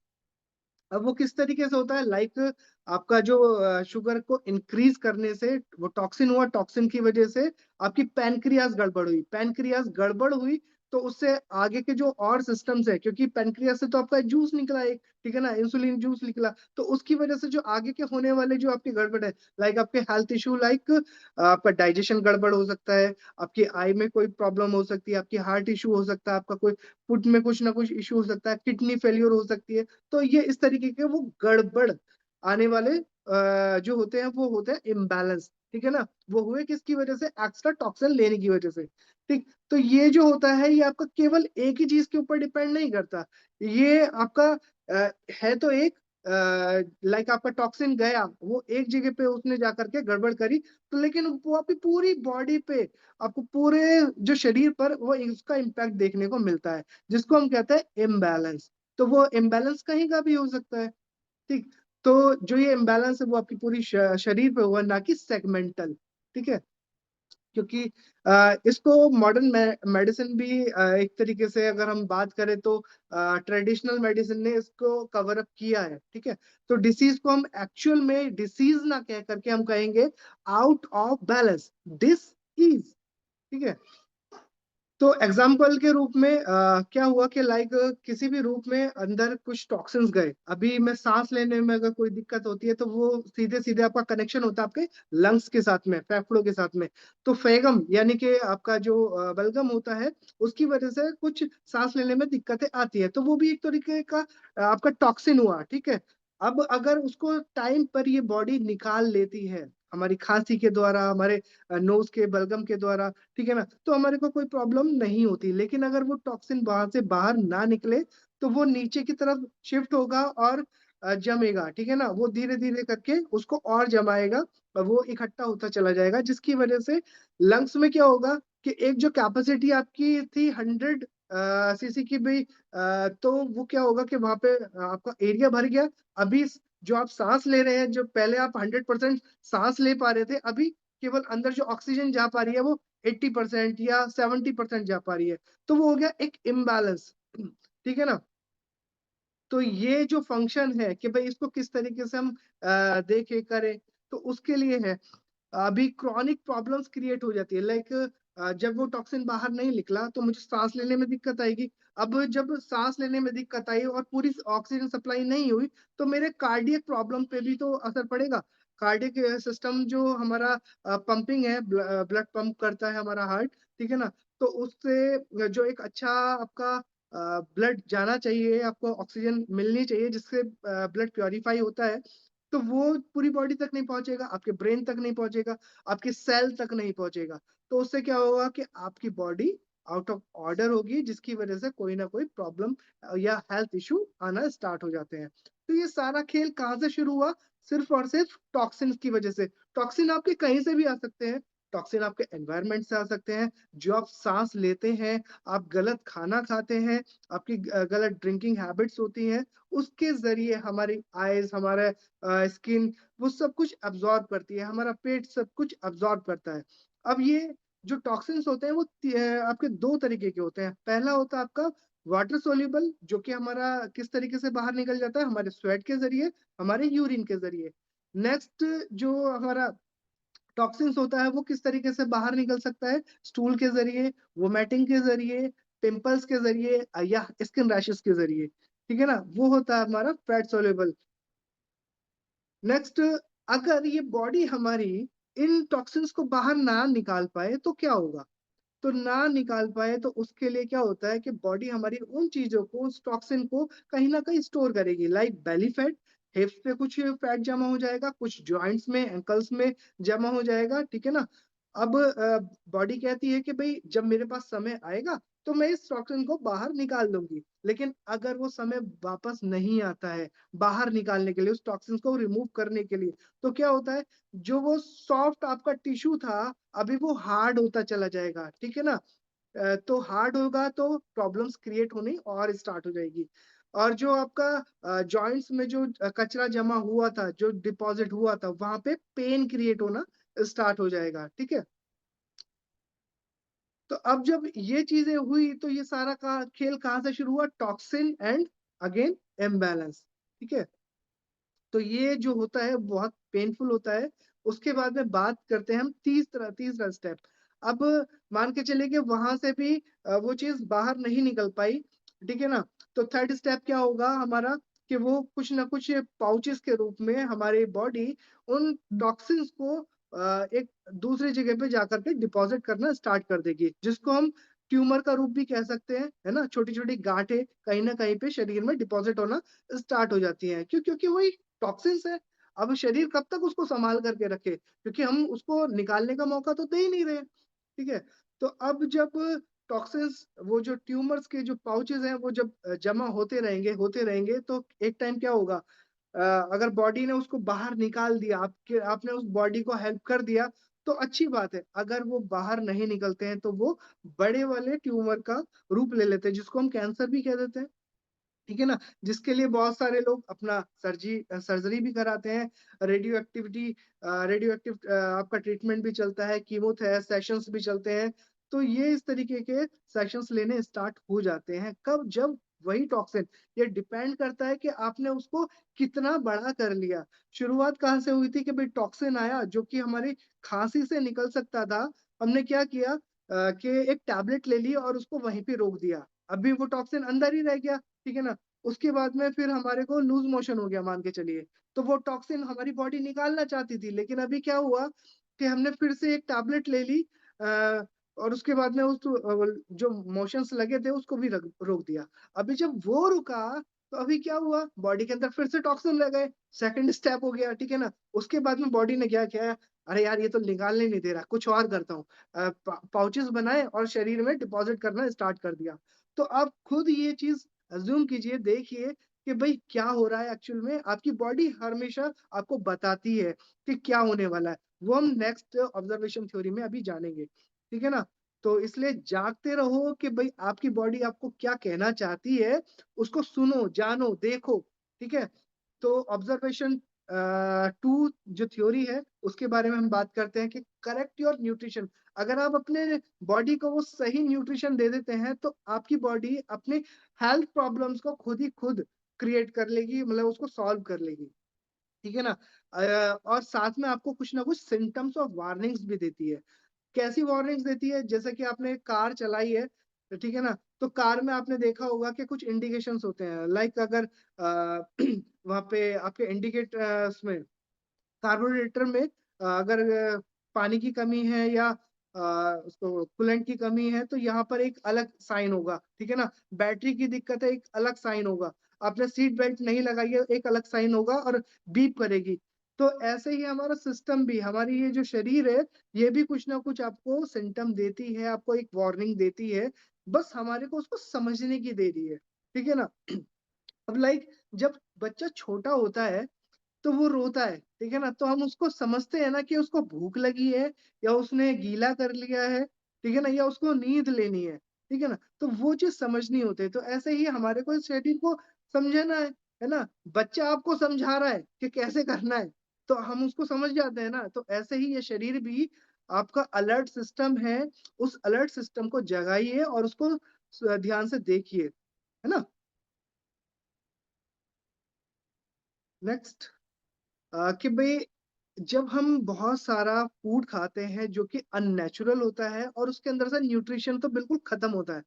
अब वो किस तरीके से होता है, लाइक आपका जो शुगर को इंक्रीज करने से वो टॉक्सिन हुआ, टॉक्सिन की वजह से आपकी पैनक्रियास गड़बड़ हुई, पैनक्रियास गड़बड़ हुई तो उससे आगे के जो और सिस्टम्स है, क्योंकि पैनक्रियास से तो आपका जूस निकला एक, ठीक है ना, इंसुलिन जूस निकला, तो उसकी वजह से जो आगे के होने वाले जो आपकी गड़बड़ है, लाइक आपके हेल्थ इशू, लाइक आपका डाइजेशन गड़बड़ हो सकता है, आपकी आई में कोई प्रॉब्लम हो सकती है, आपकी हार्ट इशू हो सकता है, आपका कोई फुट में कुछ ना कुछ इशू हो सकता है, किडनी फेलियर हो सकती है। तो ये इस तरीके के वो गड़बड़ आने वाले जो होते हैं वो होते हैं इम्बैलेंस। ठीक है ना। वो हुए किसकी वजह से, एक्स्ट्रा टॉक्सिन लेने की वजह से। ठीक। तो ये जो होता है ये आपका केवल एक ही चीज के ऊपर डिपेंड नहीं करता। ये आपका है तो एक, लाइक आपका टॉक्सिन गया वो एक जगह पे उसने जाकर के गड़बड़ करी, तो लेकिन वो आपकी पूरी बॉडी पे, आपको पूरे जो शरीर पर वो इसका इम्पैक्ट देखने को मिलता है, जिसको हम कहते हैं इम्बैलेंस। तो वो इम्बैलेंस कहीं का भी हो सकता है। ठीक। तो जो ये इम्बैलेंस है वो आपकी पूरी शरीर पे हुआ, ना कि सेगमेंटल। ठीक है। क्योंकि इसको मॉडर्न मेडिसिन भी एक तरीके से अगर हम बात करें तो ट्रेडिशनल मेडिसिन ने इसको कवर अप किया है। ठीक है। तो डिसीज को हम एक्चुअल में डिसीज ना कह करके हम कहेंगे out of balance dish is. ठीक है। तो एग्जाम्पल के रूप में क्या हुआ कि लाइक किसी भी रूप में अंदर कुछ टॉक्सिन्स गए, अभी मैं सांस लेने में अगर कोई दिक्कत होती है तो वो सीधे सीधे आपका कनेक्शन होता है आपके लंग्स के साथ में, फेफड़ों के साथ में। तो फेगम यानी कि आपका जो बलगम होता है उसकी वजह से कुछ सांस लेने में दिक्कतें आती है, तो वो भी एक तरीके का आपका टॉक्सिन हुआ। ठीक है। अब अगर उसको टाइम पर ये बॉडी निकाल लेती है हमारी खांसी के द्वारा, हमारे नोज के बलगम के द्वारा, ठीक है ना, तो हमारे को कोई प्रॉब्लम नहीं होती। लेकिन अगर वो टॉक्सिन वहां से बाहर ना निकले तो वो नीचे की तरफ शिफ्ट होगा और जमेगा। ठीक है ना, वो धीरे धीरे करके उसको और जमाएगा और वो इकट्ठा होता चला जाएगा, जिसकी वजह से लंग्स में क्या होगा कि एक जो कैपेसिटी आपकी थी 100 सीसी की भी, तो वो क्या होगा कि वहां पे आपका एरिया भर गया। अभी जो आप सांस ले रहे हैं, जो पहले आप 100% सांस ले पा रहे थे, अभी केवल अंदर जो ऑक्सीजन जा पा रही है वो 80% या 70% जा पा रही है। तो वो हो गया एक इम्बैलेंस। ठीक है ना। तो ये जो फंक्शन है कि भाई इसको किस तरीके से हम देखे करें, तो उसके लिए है अभी क्रॉनिक प्रॉब्लम्स क्रिएट हो जाती है, लाइक जब वो टॉक्सिन बाहर नहीं निकला तो मुझे सांस लेने में दिक्कत आएगी। अब जब सांस लेने में दिक्कत आई और पूरी ऑक्सीजन सप्लाई नहीं हुई तो मेरे कार्डियक प्रॉब्लम पे भी तो असर पड़ेगा। कार्डियक सिस्टम जो हमारा पंपिंग है, ब्लड पंप करता है हमारा हार्ट, ठीक है ना, तो उससे जो एक अच्छा आपका ब्लड जाना चाहिए, आपको ऑक्सीजन मिलनी चाहिए जिससे ब्लड प्योरीफाई होता है, तो वो पूरी बॉडी तक नहीं पहुंचेगा, आपके ब्रेन तक नहीं पहुंचेगा, आपके सेल तक नहीं पहुंचेगा। तो उससे क्या होगा कि आपकी बॉडी आउट ऑफ ऑर्डर होगी, जिसकी वजह से कोई ना कोई प्रॉब्लम या हेल्थ इशू आना स्टार्ट हो जाते हैं। तो ये सारा खेल कहाँ से शुरू हुआ, सिर्फ और सिर्फ टॉक्सिन की वजह से। टॉक्सिन आपके कहीं से भी आ सकते हैं, टॉक्सिन आपके एनवायरनमेंट से आ सकते हैं, जो आप सांस लेते हैं, आप गलत खाना खाते हैं, आपकी गलत ड्रिंकिंग हैबिट्स होती हैं, उसके जरिए हमारी आईज, हमारे स्किन, वो सब कुछ अब्जॉर्ब करती है, हमारा पेट सब कुछ अब्जॉर्ब करता है। अब ये जो टॉक्सिन्स होते हैं वो आपके दो तरीके के होते हैं। पहला होता है आपका वाटर सोल्यूबल, जो कि हमारा किस तरीके से बाहर निकल जाता है, हमारे स्वेट के जरिए, हमारे यूरिन के जरिए। नेक्स्ट जो हमारा टॉक्सिन्स होता है वो किस तरीके से बाहर निकल सकता है, स्टूल के जरिए, वोमेटिंग के जरिए, पिंपल्स के जरिए, या स्किन रैशेस के जरिए। ठीक है ना, वो होता है हमारा फैट सोल्यूबल। नेक्स्ट, अगर ये बॉडी हमारी इन टॉक्सिन्स को बाहर ना निकाल पाए तो क्या होगा? तो ना निकाल पाए तो उसके लिए क्या होता है कि बॉडी हमारी उन चीज़ों को, उस टॉक्सिन को कहीं न कहीं स्टोर करेगी, लाइक बेली फैट, हिप्स पे कुछ फैट जमा हो जाएगा, कुछ जॉइंट्स में, एंकल्स में जमा हो जाएगा, ठीक है ना? अब बॉडी कहती है कि भई जब मेरे पास समय आएगा, तो मैं इस टॉक्सिन को बाहर निकाल दूँगी। लेकिन अगर वो समय वापस नहीं आता है, बाहर निकालने के लिए, उस टॉक्सिन्स को रिमूव करने के लिए, तो क्या होता है, जो वो सॉफ्ट आपका टिश्यू था, अभी वो हार्ड होता चला जाएगा, ठीक है ना? तो हार्ड होगा तो प्रॉब्लम्स क्रिएट होनी और स्टार्ट हो जाएगी। और जो आपका जॉइंट्स में जो कचरा जमा हुआ था, जो डिपॉज़िट हुआ था, वहाँ पे पेन क्रिएट होना स्टार्ट हो जाएगा, ठीक है? तो अब जब ये चीज़ें हुई तो ये सारा का खेल कहाँ से शुरू हुआ? टॉक्सिन एंड अगेन इम्बैलेंस, ठीक है? तो ये जो होता है बहुत पेनफुल होता है। उसके बाद में बात करते हैं हम तीसरा स्टेप। अब मान के चलिए कि वहाँ से भी वो चीज़ बाहर नहीं निकल पाई, ठीक है ना? तो थर्ड स्टेप क्या होगा हमारा कि वो कुछ न कुछ पाउचेज़ के रूप में हमारी बॉडी उन टॉक्सिन्स को एक दूसरी जगह पे जाकर के डिपॉज़िट करना स्टार्ट कर देगी, जिसको हम ट्यूमर का रूप भी कह सकते हैं, है ना? छोटी-छोटी गाँठें कहीं न कहीं पे शरीर में डिपॉज़िट होना स्टार्ट हो जाती हैं। क्यों? क्योंकि वही टॉक्सिन्स है। अब शरीर कब तक उसको सँभाल करके रखे? क्योंकि हम उसको निकालने का मौका तो दे ही नहीं रहे, ठीक है? तो अब जब टॉक्सिन्स वो जो ट्यूमर्स के जो पाउचेज़ हैं वो जब जमा होते रहेंगे तो एक टाइम क्या होगा अगर बॉडी ने उसको बाहर निकाल दिया, आपने उस बॉडी को हेल्प कर दिया, तो अच्छी बात है। अगर वो बाहर नहीं निकलते हैं तो वो बड़े वाले ट्यूमर का रूप ले लेते हैं, जिसको हम कैंसर भी कह देते हैं। ठीक है ना? जिसके लिए बहुत सारे लोग अपना सर्जरी भी कराते हैं, रेडियो एक्टिव आपका ट्रीटमेंट भी चलता है, कीमो थे सेशंस भी चलते हैं। तो ये इस तरीके के सेशंस लेने स्टार्ट हो जाते हैं। कब? जब वही टॉक्सिन ये डिपेंड करता है कि आपने उसको कितना बड़ा कर लिया। शुरुआत कहाँ से हुई थी कि भई टॉक्सिन आया जो कि हमारी खाँसी से निकल सकता था। हमने क्या किया कि एक टैबलेट ले ली और उसको वहीं पे रोक दिया। अभी वो टॉक्सिन अंदर ही रह गया। ठीक है ना? उसके बाद में फिर हमारे को लूज़ मोशन हो गया मान के चलिए। तो वो टॉक्सिन हमारी बॉडी निकालना चाहती थी, लेकिन अभी क्या हुआ कि हमने फिर से एक टैबलेट ले ली और उसके बाद में जो मोशंस लगे थे उसको भी रग रोक दिया। अभी जब वो रुका, तो अभी क्या हुआ बॉडी के अंदर फिर से टॉक्सिन लग गए, सेकंड स्टेप हो गया, ठीक है ना? उसके बाद में बॉडी ने क्या किया, अरे यार ये तो निकालने नहीं दे रहा, कुछ और करता हूँ। पाउचेज़ बनाए और शरीर में डिपॉज़िट करना स्टार्ट कर दिया। तो आप खुद ये चीज़ अज़्यूम कीजिए, देखिए कि भई क्या हो रहा है एक्चुअल में, आपकी बॉडी हमेशा आपको बताती है कि क्या होने वाला है। वो हम नेक्स्ट ऑब्ज़र्वेशन थ्योरी में अभी जानेंगे, ठीक है ना? तो इसलिए जागते रहो कि भई आपकी बॉडी आपको क्या कहना चाहती है, उसको सुनो, जानो, देखो, ठीक है? तो ऑब्ज़र्वेशन 2 जो थ्योरी है, उसके बारे में हम बात करते हैं कि करेक्ट योर न्यूट्रिशन। अगर आप अपने बॉडी को वो सही न्यूट्रिशन दे देते हैं, तो आपकी बॉडी अपने हेल्थ प्रॉब्लम्स को खुद ही खुद क्रिएट कर लेगी, मतलब उसको सॉल्व कर लेगी। ठीक है ना? और साथ में आपको कुछ ना कुछ सिम्पटम्स और वार्निंग्स भी देती है। कैसी वार्निंग्स देती है? जैसे कि आपने कार चलाई है, तो ठीक है ना? तो कार में आपने देखा होगा कि कुछ इंडिकेशंस होते हैं, लाइक अगर वहाँ पे आपके उसमें कार्बोरेटर में अगर पानी की कमी है या उसको कूलेंट की कमी है, तो यहाँ पर एक अलग साइन होगा, ठीक है ना? बैटरी की दिक्कत है, एक अलग साइन होगा। आपने सीट बेल्ट नहीं लगाई है, एक अलग साइन होगा और बीप करेगी। तो ऐसे ही हमारा सिस्टम भी, हमारी ये जो शरीर है, ये भी कुछ ना कुछ आपको सिम्पटम देती है, आपको एक वार्निंग देती है, बस हमारे को उसको समझने की देरी है, ठीक है ना? अब लाइक जब बच्चा छोटा होता है तो वो रोता है, ठीक है ना? तो हम उसको समझते हैं ना कि उसको भूख लगी है या उसने गीला कर लिया है, ठीक है ना? या उसको नींद लेनी है ना? तो वो चीज़ समझनी होती है। तो ऐसे ही हमारे को इस शरीर को समझना है ना? बच्चा आपको समझा रहा है कि कैसे करना है, तो हम उसको समझ जाते हैं ना? तो ऐसे ही ये शरीर भी आपका अलर्ट सिस्टम है, उस अलर्ट सिस्टम को जगाइए और उसको ध्यान से देखिए, है ना? नेक्स्ट कि भई जब हम बहुत सारा फूड खाते हैं जो कि अननेचुरल होता है और उसके अंदर से न्यूट्रिशन तो बिल्कुल खत्म होता है।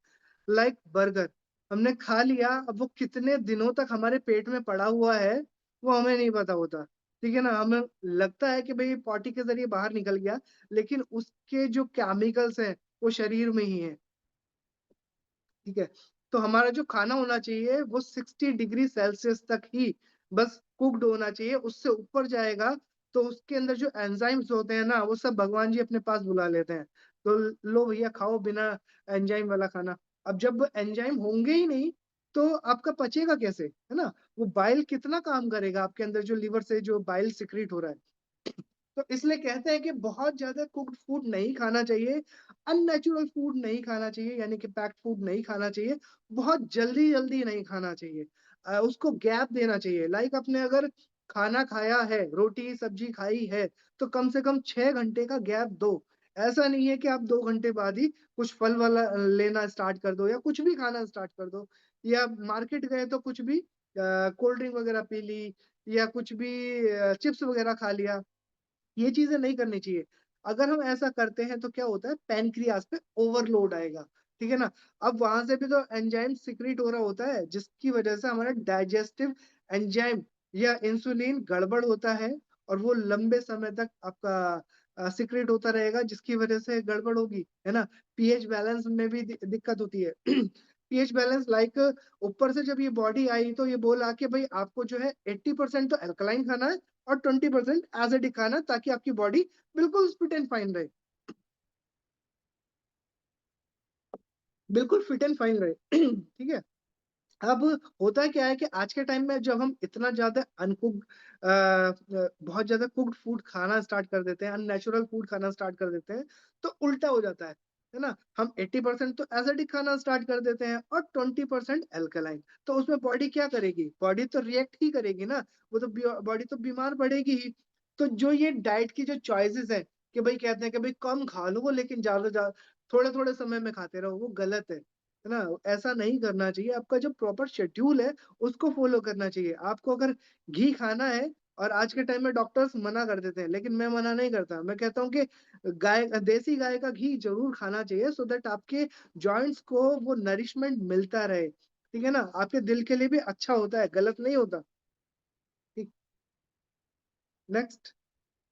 लाइक बर्गर, हमने खा लिया, अब वो कितने दिनों तक हमारे पेट में पड़ा हुआ है, वो हमें नहीं पता होता। ठीक है ना, हमें लगता है कि भाई पॉटी के जरिए बाहर निकल गया, लेकिन उसके जो केमिकल्स हैं वो शरीर में ही है। ठीक है, तो हमारा जो खाना होना चाहिए वो 60 डिग्री सेल्सियस तक ही बस कुक्ड होना चाहिए। उससे ऊपर जाएगा तो उसके अंदर जो एंजाइम्स होते हैं ना, वो सब भगवान जी अपने पास बुला लेते हैं। तो लो भैया खाओ बिना एंजाइम वाला खाना। अब जब एंजाइम होंगे ही नहीं तो आपका पचेगा कैसे, है ना? वो बाइल कितना काम करेगा आपके अंदर, जो लीवर से जो बाइल सिक्रीट हो रहा है। तो इसलिए कहते हैं कि बहुत ज्यादा कुक्ड फूड नहीं खाना चाहिए, अननेचुरल फूड नहीं खाना चाहिए, यानी कि पैक्ड फूड नहीं खाना चाहिए, बहुत जल्दी जल्दी नहीं खाना चाहिए। उसको गैप देना चाहिए। लाइक आपने अगर खाना खाया है, रोटी सब्जी खाई है, तो कम से कम 6 घंटे का गैप दो। ऐसा नहीं है कि आप 2 घंटे बाद ही कुछ फल वाला लेना स्टार्ट कर दो या कुछ भी खाना स्टार्ट कर दो, या मार्केट गए तो कुछ भी कोल्ड ड्रिंक वगैरह पी ली, या कुछ भी चिप्स वगैरह खा लिया। ये चीजें नहीं करनी चाहिए। अगर हम ऐसा करते हैं तो क्या होता है, पैनक्रियास पे ओवरलोड आएगा। ठीक है ना? अब वहां से भी तो एंजाइम सिक्रीट हो रहा होता है, जिसकी वजह से हमारा डाइजेस्टिव एंजाइम या इंसुलिन गड़बड़ होता है, और वो लंबे समय तक आपका सिक्रेट होता रहेगा, जिसकी वजह से गड़बड़ होगी, है ना? पीएच बैलेंस में भी दिक्कत होती है। पीएच बैलेंस लाइक ऊपर से जब ये बॉडी आई तो ये बोला कि भाई आपको जो है 80% तो अल्कलाइन खाना है और 20% एसिडिक खाना, ताकि आपकी बॉडी बिल्कुल फिट एंड फाइन रहे, बिल्कुल फिट एंड फाइन रहे। ठीक है। अब होता क्या है कि आज के टाइम में जब हम इतना ज्यादा अनकुक्ड बहुत ज्यादा कुक्ड फूड खाना स्टार्ट कर देते हैं, अननेचुरल फूड खाना स्टार्ट कर देते हैं, तो उल्टा हो जाता है ना? हम 80% तो एसिडिक खाना स्टार्ट कर देते हैं और 20% एल्कलाइन। तो उसमें बॉडी क्या करेगी? बॉडी तो रिएक्ट ही करेगी ना, वो तो बॉडी तो बीमार पड़ेगी ही। तो जो ये डाइट की जो चॉइसेस है कि भाई कहते हैं कि भाई कम खा लो लेकिन ज्यादा ज्यादा थोड़े थोड़े समय में खाते रहो, वो गलत है ना? ऐसा नहीं करना चाहिए। आपका जो प्रॉपर शेड्यूल है उसको फॉलो करना चाहिए। आपको अगर घी खाना है, और आज के टाइम में डॉक्टर्स मना कर देते हैं, लेकिन मैं मना नहीं करता। मैं कहता हूँ कि देसी गाय का घी जरूर खाना चाहिए, सो दैट आपके जॉइंट्स को वो नरिशमेंट मिलता रहे। ठीक है ना? आपके दिल के लिए भी अच्छा होता है, गलत नहीं होता। ठीक। नेक्स्ट,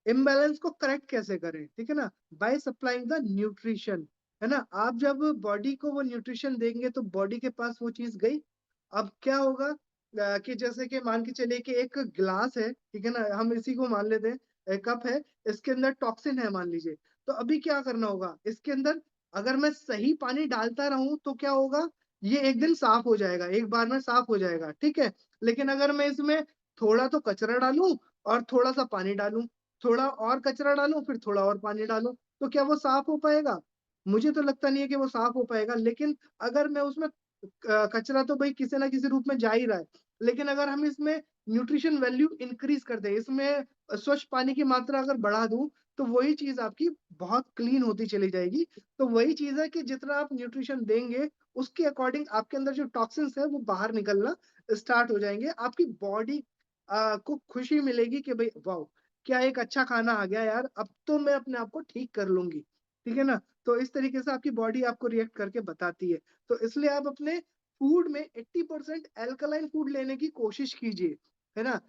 इम्बैलेंस को करेक्ट कैसे करें? ठीक है ना? बाय सप्लाइंग द न्यूट्रिशन, है ना? आप जब बॉडी को वो न्यूट्रिशन देंगे तो बॉडी के पास वो चीज गई। अब क्या होगा कि जैसे कि मान के चलिए कि एक ग्लास है, ठीक है ना, हम इसी को मान लेते हैं, एक कप है, इसके अंदर टॉक्सिन है मान लीजिए। तो अभी क्या करना होगा इसके अंदर? अगर मैं सही पानी डालता रहूं तो क्या होगा, ये एक दिन साफ हो जाएगा, एक बार में साफ हो जाएगा, ठीक है। लेकिन अगर मैं इसमें थोड़ा तो कचरा डालूं और थोड़ा सा पानी डालूं, थोड़ा और कचरा डालूं फिर थोड़ा और पानी डालूं, तो क्या वो साफ हो पाएगा? मुझे तो लगता नहीं है कि वो साफ हो पाएगा। लेकिन अगर मैं उसमें कचरा तो भाई किसी ना किसी रूप में जा ही रहा है, लेकिन अगर हम इसमें न्यूट्रिशन वैल्यू इंक्रीज कर दें, इसमें स्वच्छ पानी की मात्रा अगर बढ़ा दूं, तो वही चीज आपकी बहुत क्लीन होती चली जाएगी। तो वही चीज है कि जितना आप न्यूट्रिशन देंगे उसके अकॉर्डिंग आपके अंदर जो टॉक्सिन्स है वो बाहर निकलना स्टार्ट हो जाएंगे। आपकी बॉडी को खुशी मिलेगी कि भाई वाह, क्या एक अच्छा खाना आ गया यार, अब तो मैं अपने आप को ठीक कर लूंगी। ठीक है ना? तो इस तरीके से आपकी बॉडी आपको रिएक्ट करके बताती है। तो इसलिए आप अपने फूड में 80% एल्कलाइन फूड लेने की कोशिश कीजिए, है ना?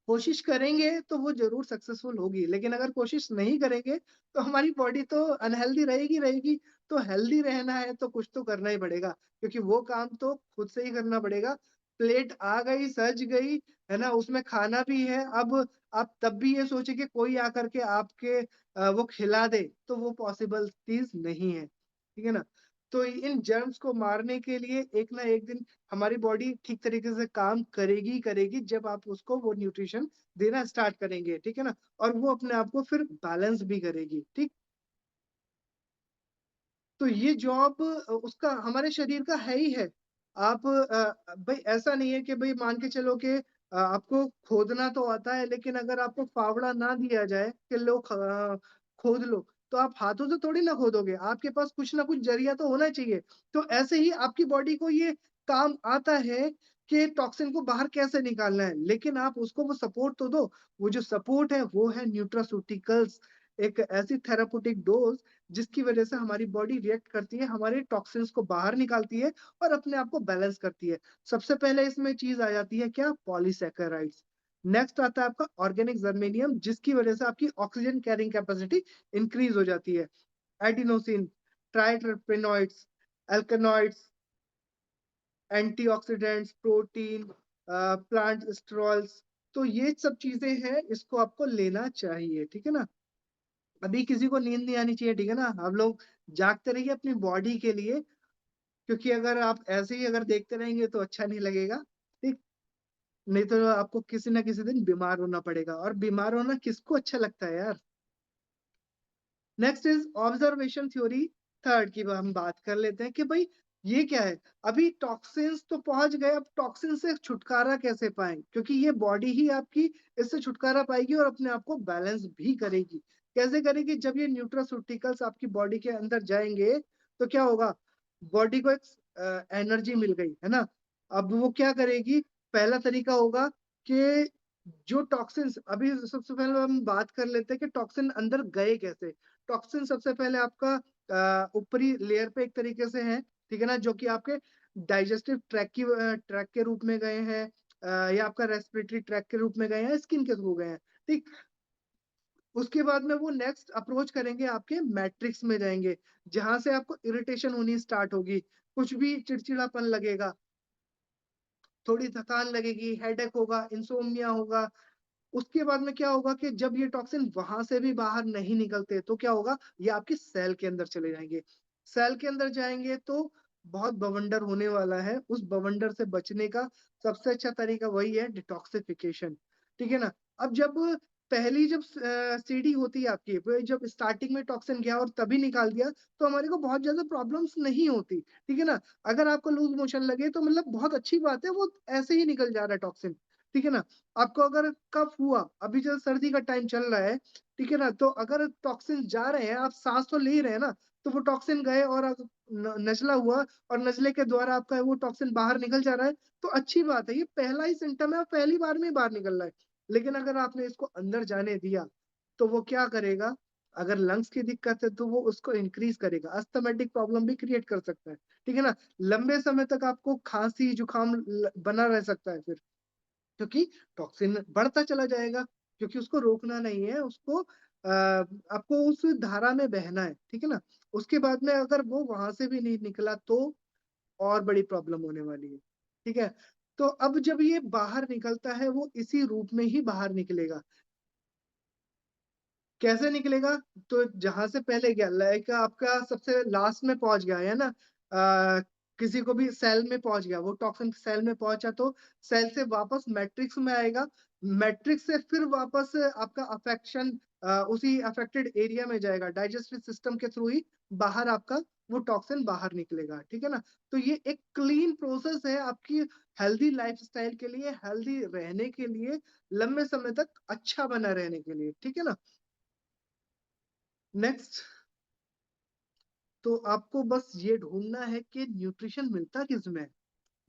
कोशिश करेंगे तो वो जरूर सक्सेसफुल होगी, लेकिन अगर कोशिश नहीं करेंगे तो हमारी बॉडी तो अनहेल्दी रहेगी रहेगी। तो हेल्दी रहना है तो कुछ तो करना ही पड़ेगा, क्योंकि वो काम तो खुद से ही करना पड़ेगा। प्लेट आ गई, सज गई, है ना, उसमें खाना भी है। अब आप तब भी ये सोचे कि कोई आकर के आपके वो खिला दे, तो वो पॉसिबल चीज नहीं है। ठीक है ना? तो इन जर्म्स को मारने के लिए एक ना एक दिन हमारी बॉडी ठीक तरीके से काम करेगी ही करेगी, जब आप उसको वो न्यूट्रिशन देना स्टार्ट करेंगे। ठीक है ना? और वो अपने आप को फिर बैलेंस भी करेगी। ठीक। तो ये जॉब उसका हमारे शरीर का है ही है। आप भाई ऐसा नहीं है कि भाई मान के चलो कि आपको खोदना तो आता है, लेकिन अगर आपको फावड़ा ना दिया जाए कि लो खोद लो, तो आप हाथों से थोड़ी ना खोदोगे, आपके पास कुछ ना कुछ जरिया तो होना चाहिए। तो ऐसे ही आपकी बॉडी को ये काम आता है कि टॉक्सिन को बाहर कैसे निकालना है, लेकिन आप उसको वो सपोर्ट तो दो। वो जो सपोर्ट है वो है न्यूट्रास्यूटिकल्स, एक ऐसी थेराप्यूटिक डोज जिसकी वजह से हमारी बॉडी रिएक्ट करती है, हमारे टॉक्सिन्स को बाहर निकालती है और अपने आप को बैलेंस करती है। सबसे पहले इसमें चीज आ जाती है क्या? पॉलीसैकेराइड्स। नेक्स्ट आता है आपका ऑर्गेनिक जर्मेनियम, जिसकी वजह से आपकी ऑक्सीजन कैरिंग कैपेसिटी इंक्रीज हो जाती है। Adenosine, triterpenoids, alkaloids, antioxidants, protein, plant sterols, तो ये सब चीजें हैं, इसको आपको लेना चाहिए, ठीक है ना। अभी किसी को नींद नहीं आनी चाहिए, ठीक है ना। आप लोग जागते रहिए अपनी बॉडी के लिए, क्योंकि अगर आप ऐसे ही अगर देखते रहेंगे तो अच्छा नहीं लगेगा, ठीक। नहीं तो आपको किसी ना किसी दिन बीमार होना पड़ेगा, और बीमार होना किसको अच्छा लगता है यार। Next is observation theory third की हम बात कर लेते हैं कि भाई ये क्या है। अभी टॉक्सिन्स तो पहुंच गए, अब टॉक्सिन से छुटकारा कैसे पाएं, क्योंकि ये बॉडी ही आपकी इससे छुटकारा पाएगी और अपने आप को बैलेंस भी करेगी। कैसे करेगी, जब ये न्यूट्रास्यूटिकल्स आपकी बॉडी के अंदर जाएंगे तो क्या होगा, बॉडी को एक एनर्जी मिल गई है ना। अब वो क्या करेगी, पहला तरीका होगा कि जो टॉक्सिन्स, अभी सबसे पहले हम बात कर लेते हैं कि टॉक्सिन अंदर गए कैसे। टॉक्सिन सबसे पहले आपका ऊपरी लेयर पे एक तरीके से है, ठीक है ना, जो कि आपके डाइजेस्टिव ट्रैक के रूप में गए हैं, या आपका रेस्पिरेटरी ट्रैक के रूप में गए हैं, स्किन के थ्रू गए हैं, ठीक। उसके बाद में वो नेक्स्ट अप्रोच करेंगे, आपके मैट्रिक्स में जाएंगे, जहां से आपको इरिटेशन होनी स्टार्ट होगी, कुछ भी चिड़चिड़ापन लगेगा, थोड़ी थकान लगेगी, हेडेक होगा, इंसोम्निया होगा। उसके बाद में क्या होगा कि जब ये टॉक्सिन वहां से भी बाहर नहीं निकलते तो क्या होगा, ये आपकी सेल के अंदर चले जाएंगे। सेल के अंदर जाएंगे तो बहुत बवंडर होने वाला है। उस बवंडर से बचने का सबसे अच्छा तरीका वही है, डिटॉक्सिफिकेशन, ठीक है ना। अब जब पहली जब सीढ़ी होती है आपकी, वो जब स्टार्टिंग में टॉक्सिन गया और तभी निकाल दिया, तो हमारे को बहुत ज्यादा प्रॉब्लम्स नहीं होती, ठीक है ना। अगर आपको लूज मोशन लगे तो मतलब बहुत अच्छी बात है, वो ऐसे ही निकल जा रहा है टॉक्सिन, ठीक है ना। आपको अगर कफ हुआ, अभी जो सर्दी का टाइम चल रहा है, ठीक है ना, तो अगर टॉक्सिन जा रहे हैं, आप सांस तो ले ही रहे हैं ना, तो वो टॉक्सिन गए और नजला हुआ और नजले के द्वारा आपका वो टॉक्सिन बाहर निकल जा रहा है, तो अच्छी बात है, ये पहला ही सिम्टम है, पहली बार में ही बाहर निकल रहा है। लेकिन अगर आपने इसको अंदर जाने दिया तो वो क्या करेगा, अगर लंग्स की दिक्कत है तो वो उसको इंक्रीज करेगा, अस्थमेटिक प्रॉब्लम भी क्रिएट कर सकता है, ठीक है ना। लंबे समय तक आपको खांसी जुकाम बना रह सकता है फिर, क्योंकि टॉक्सिन बढ़ता चला जाएगा, क्योंकि उसको रोकना नहीं है, उसको आपको उस धारा में बहना है, ठीक है ना। उसके बाद में अगर वो वहां से भी नहीं निकला तो और बड़ी प्रॉब्लम होने वाली है, ठीक है। तो अब जब ये बाहर निकलता है, वो इसी रूप में ही बाहर निकलेगा। कैसे निकलेगा, तो जहां से पहले गया, लाइक आपका सबसे लास्ट में पहुंच गया है ना, आ, किसी को भी सेल में पहुंच गया, वो टॉक्सिन सेल में पहुंचा तो सेल से वापस मैट्रिक्स में आएगा, मैट्रिक्स से फिर वापस आपका अफेक्शन उसी अफेक्टेड एरिया में जाएगा, डाइजेस्टिव सिस्टम के थ्रू ही बाहर आपका वो टॉक्सिन बाहर निकलेगा, ठीक है ना। तो ये एक क्लीन प्रोसेस है आपकी हेल्दी लाइफस्टाइल के लिए, हेल्दी रहने के लिए, लंबे समय तक अच्छा बना रहने के लिए, ठीक है ना। नेक्स्ट, तो आपको बस ये ढूंढना है कि न्यूट्रिशन मिलता किसमें है।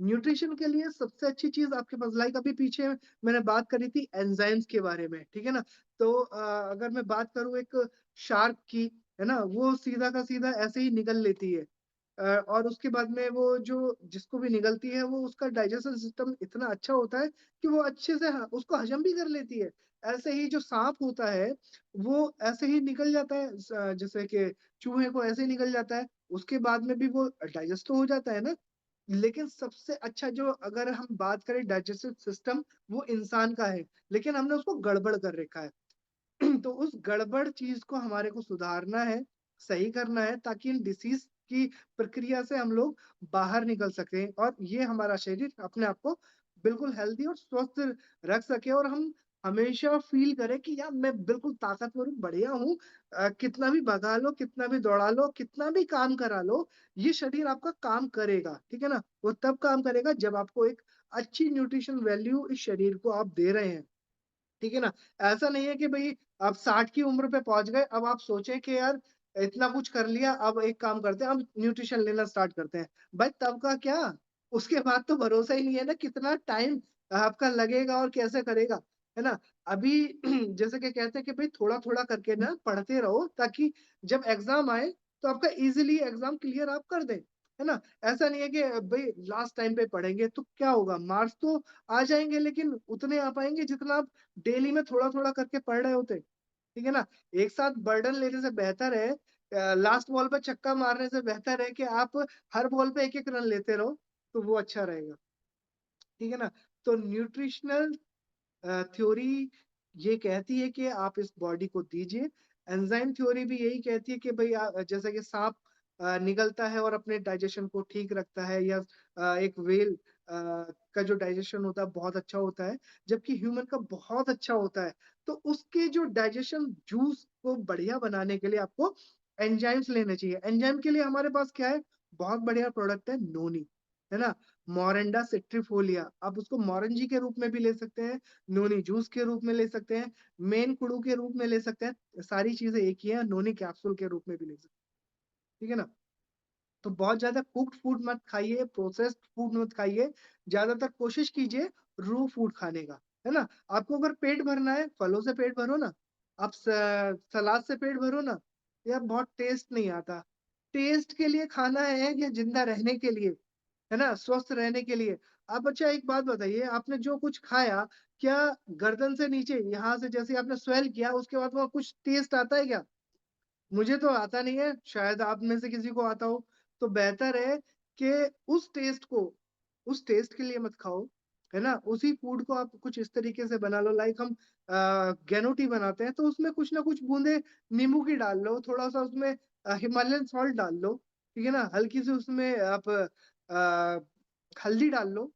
न्यूट्रिशन के लिए सबसे अच्छी चीज आपके पास, लाइक अभी पीछे मैंने बात करी थी एंजाइम्स के बारे में, ठीक है ना। तो अगर मैं बात करूं एक शार्क की, है ना, वो सीधा का सीधा ऐसे ही निगल लेती है, और उसके बाद में वो जो जिसको भी निगलती है, वो उसका डाइजेशन सिस्टम इतना अच्छा होता है कि वो अच्छे से उसको हजम भी कर लेती है। ऐसे ही जो सांप होता है, वो ऐसे ही निकल जाता है, जैसे कि चूहे को ऐसे ही निकल जाता है, उसके बाद में भी वो डाइजेस्ट तो हो जाता है ना। लेकिन सबसे अच्छा जो अगर हम बात करें डाइजेस्टिव सिस्टम, वो इंसान का है, लेकिन हमने उसको गड़बड़ कर रखा है। तो उस गड़बड़ चीज को हमारे को सुधारना है, सही करना है, ताकि इन डिसीज की प्रक्रिया से हम लोग बाहर निकल सकें और ये हमारा शरीर अपने आप को बिल्कुल हेल्दी और स्वस्थ रख सके, और हम हमेशा फील करें कि यार मैं बिल्कुल ताकतवर हूँ, बढ़िया हूँ। कितना भी भगा लो, कितना भी दौड़ा लो, कितना भी काम करा लो, ये शरीर आपका काम करेगा, ठीक है ना। वो तब काम करेगा जब आपको एक अच्छी न्यूट्रिशन वैल्यू इस शरीर को आप दे रहे हैं, ठीक है ना। ऐसा नहीं है कि भाई आप 60 की उम्र पे पहुंच गए, अब आप सोचें कि यार इतना कुछ कर लिया, अब एक काम करते हैं, अब न्यूट्रिशन लेना स्टार्ट करते हैं। भाई तब का क्या, उसके बाद तो भरोसा ही नहीं है ना, कितना टाइम आपका लगेगा और कैसे करेगा, है ना। अभी जैसे कि कहते हैं कि भाई थोड़ा थोड़ा करके ना पढ़ते रहो, ताकि जब एग्जाम आए तो आपका इजीली एग्जाम क्लियर आप कर दें। है ना? ऐसा नहीं है कि भाई लास्ट टाइम पे पढ़ेंगे तो क्या होगा? मार्क्स तो आ जाएँगे लेकिन उतने आ पाएँगे जितना आप डेली में थोड़ा-थोड़ा करके पढ़ रहे होते। ठीक है ना? एक साथ बर्डन लेने से बेहतर है लास्ट बॉल पे छक्का मारने से बेहतर है कि आप हर बॉल पे 1-1 रन लेते रहो, तो वो अच्छा रहेगा। ठीक है ना? तो न्यूट्रिशनल थ्योरी ये कहती है कि आप इस बॉडी को दीजिए। एंजाइम थ्योरी भी यही कहती है कि भई जैसे कि साँप निगलता है और अपने डाइजेशन को ठीक रखता है या एक व्हेल का जो डाइजेशन होता है बहुत अच्छा होता है, जबकि ह्यूमन का बहुत अच्छा होता है। तो उसके जो डाइजेशन जूस को बढ़िया बनाने के लिए आपको एंजाइम्स लेने चाहिए। एंजाइम के लिए हमारे पास क्या है? बहुत बढ़िया प्रोडक्ट है नोनी, है ना? मोरिंडा सिट्रीफोलिया आप उसको मोरंजी के रूप में भी ले सकते हैं, नोनी जूस के रूप में ले सकते हैं, मेन कुड़ू के रूप में ले सकते हैं। सारी चीज़ें एक ही हैं, नोनी कैप्सूल के रूप में भी ले सकते हैं। ठीक है ना? तो बहुत ज़्यादा कुक्ड फूड मत खाइए, प्रोसेस्ड फूड मत खाइए। ज़्यादातर कोशिश कीजिए रू फूड खाने का, है ना? आपको अगर पेट भरना है, फलों से पेट भरो ना। आप सलाद से पेट भरो ना, यार बहुत टेस्ट नहीं आता। टेस्ट के लिए खाना है या ज़िंदा रहने के लिए? है ना? स्वस्थ रहने के लिए। आप अच्छा एक बात बताइए, आपने जो कुछ खाया, क्या गर्दन से नीचे यहाँ से जैसे आपने स्वेल किया, उसके बाद वहाँ कुछ टेस्ट आता है क्या? मुझे तो आता नहीं है, शायद आप में से किसी को आता हो। तो बेहतर है कि उस टेस्ट के लिए मत खाओ, है ना? उसी फूड को आप कुछ इस तरीके से बना लो लाइक हम ग्नोटी बनाते हैं, तो उसमें कुछ ना कुछ बूँदे नींबू की डाल लो, थोड़ा-सा उसमें हिमालयन सॉल्ट डाल लो, ठीक है ना? हल्की सी उसमें आप हल्दी डाल लो।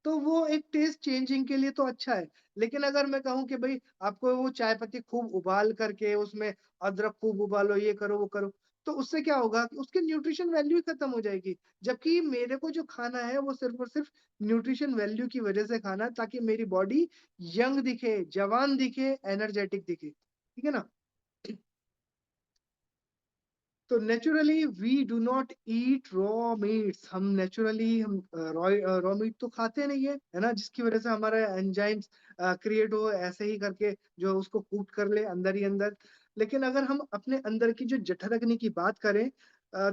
तो वो एक टेस्ट चेंजिंग के लिए तो अच्छा है। लेकिन अगर मैं कहूँ कि भई आपको वो चाय पत्ती खूब उबाल करके उसमें अदरक खूब उबालो, ये करो, वो करो, तो उससे क्या होगा कि उसकी न्यूट्रिशन वैल्यू ही खत्म हो जाएगी। जबकि मेरे को जो खाना है वो सिर्फ़ और सिर्फ़ न्यूट्रिशन वैल्यू की वज़ह से खाना है ताकि मेरी बॉडी यंग दिखे, जवान दिखे, एनर्जेटिक दिखे। ठीक है ना? तो naturally we do not eat raw meats हम नेचुरली हम रॉ मीट तो खाते नहीं है ना? जिसकी वज़ह से हमारे एंजाइम्स क्रिएट हो ऐसे ही करके जो उसको कूट कर ले अंदर ही अंदर। लेकिन अगर हम अपने अंदर की जो जठराग्नि की बात करें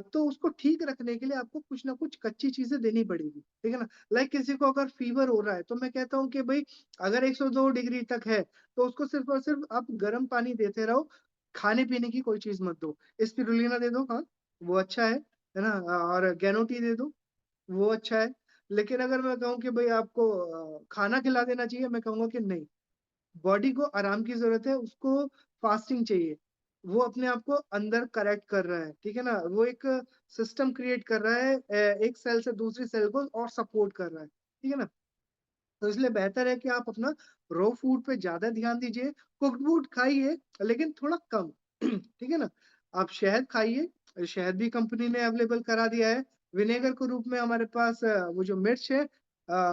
तो उसको ठीक रखने के लिए आपको कुछ ना कुछ कच्ची चीज़ें देनी पड़ेगी, ठीक है ना? लाइक किसी को अगर फ़ीवर हो रहा है तो मैं कहता हूँ कि भई अगर 102 डिग्री तक है, तो उसको सिर्फ़ और सिर्फ़ आप गर्म पानी देते रहो, खाने-पीने की कोई चीज़ मत दो। स्पिरुलिना दे दो, हाँ, वो अच्छा है ना? और गैनोटी दे दो, वो अच्छा है। लेकिन अगर मैं कहूँ कि भई आपको खाना खिला देना चाहिए, मैं कहूँगा कि नहीं। बॉडी को आराम की ज़रूरत है, उसको फास्टिंग चाहिए। वो अपने आप को अंदर करेक्ट कर रहा है, ठीक है ना? वो एक सिस्टम क्रिएट कर रहा है एक सेल से दूसरी सेल को और सपोर्ट कर रहा है, ठीक है ना? तो इसलिए बेहतर है कि आप अपना रॉ फूड पे ज़्यादा ध्यान दीजिए, कुक्ड फूड खाइए लेकिन थोड़ा कम, ठीक है ना? आप शहद खाइए, शहद भी कंपनी ने अवेलेबल करा दिया है, विनेगर के रूप में हमारे पास वो जो मिर्च है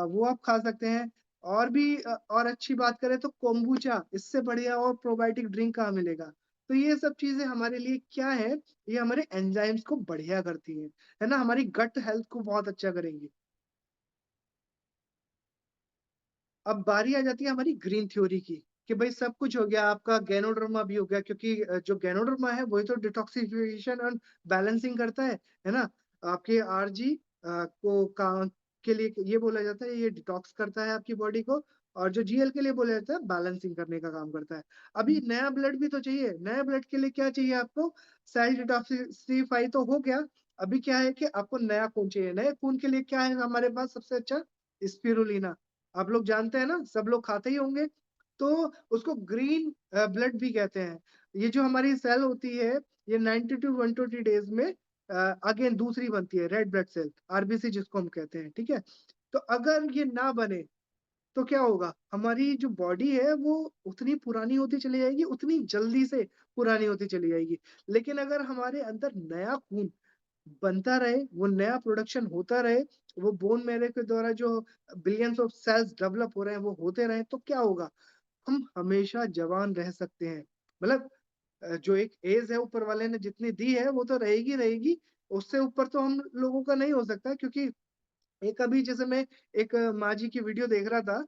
वो आप खा सकते हैं और भी और अच्छी बात करें तो कोम्बुचा इससे बढ़िया और प्रोबायोटिक ड्रिंक कहाँ मिलेगा? तो ये सब चीज़ें हमारे लिए क्या है, ये हमारे एंजाइम्स को बढ़िया करती हैं, है ना? हमारी गट हेल्थ को बहुत अच्छा करेंगी। अब बारी आ जाती है हमारी ग्रीन थ्योरी की, कि भई सब कुछ हो गया, आपका गैनोडर्मा भी हो गया क्योंकि जो गैनोडर्मा है वही तो डिटॉक्सिफिकेशन और बैलेंसिंग करता है ना? आपके आरजी को का के लिए ये बोला जाता है ये डिटॉक्स करता है आपकी बॉडी को और जो जीएल के लिए बोला जाता है बैलेंसिंग करने का काम करता है। अभी नया ब्लड भी तो चाहिए, नए ब्लड के लिए क्या चाहिए आपको? सेल डिटॉक्सिफाई तो हो गया, अभी क्या है कि आपको नया खून चाहिए, नए खून के लिए क्या है हमारे पास सबसे अच्छा? स्पिरुलिना। आप लोग जानते हैं ना, सब लोग खाते ही होंगे, तो उसको ग्रीन ब्लड भी कहते हैं। ये जो हमारी सेल होती है, ये 90 टू 120 डेज़ में अगेन दूसरी बनती है, रेड ब्लड सेल, आरबीसी जिसको हम कहते हैं, ठीक है? तो अगर ये ना बने, तो क्या होगा? हमारी जो बॉडी है, वो उतनी पुरानी होती चली जाएगी, उतनी जल्दी से पुरानी होती चली जाएगी। लेकिन अगर हमारे अंदर नया खून बनता रहे, वो नया प्रोडक्शन होता रहे, वो बोन मैरो के द्वारा जो बिलियंस ऑफ सेल्स डेवलप हो रहे हैं, वो होते रहें, तो क्या होगा? हम हमेशा जवान रह सकते हैं। मतलब जो एक एज है ऊपर वाले ने जितनी दी है, वो तो रहेगी, रहेगी। उससे ऊपर तो हम लोगों का नहीं हो सकता क्योंकि एक अभी जैसे मैं एक माँ जी की वीडियो देख रहा था,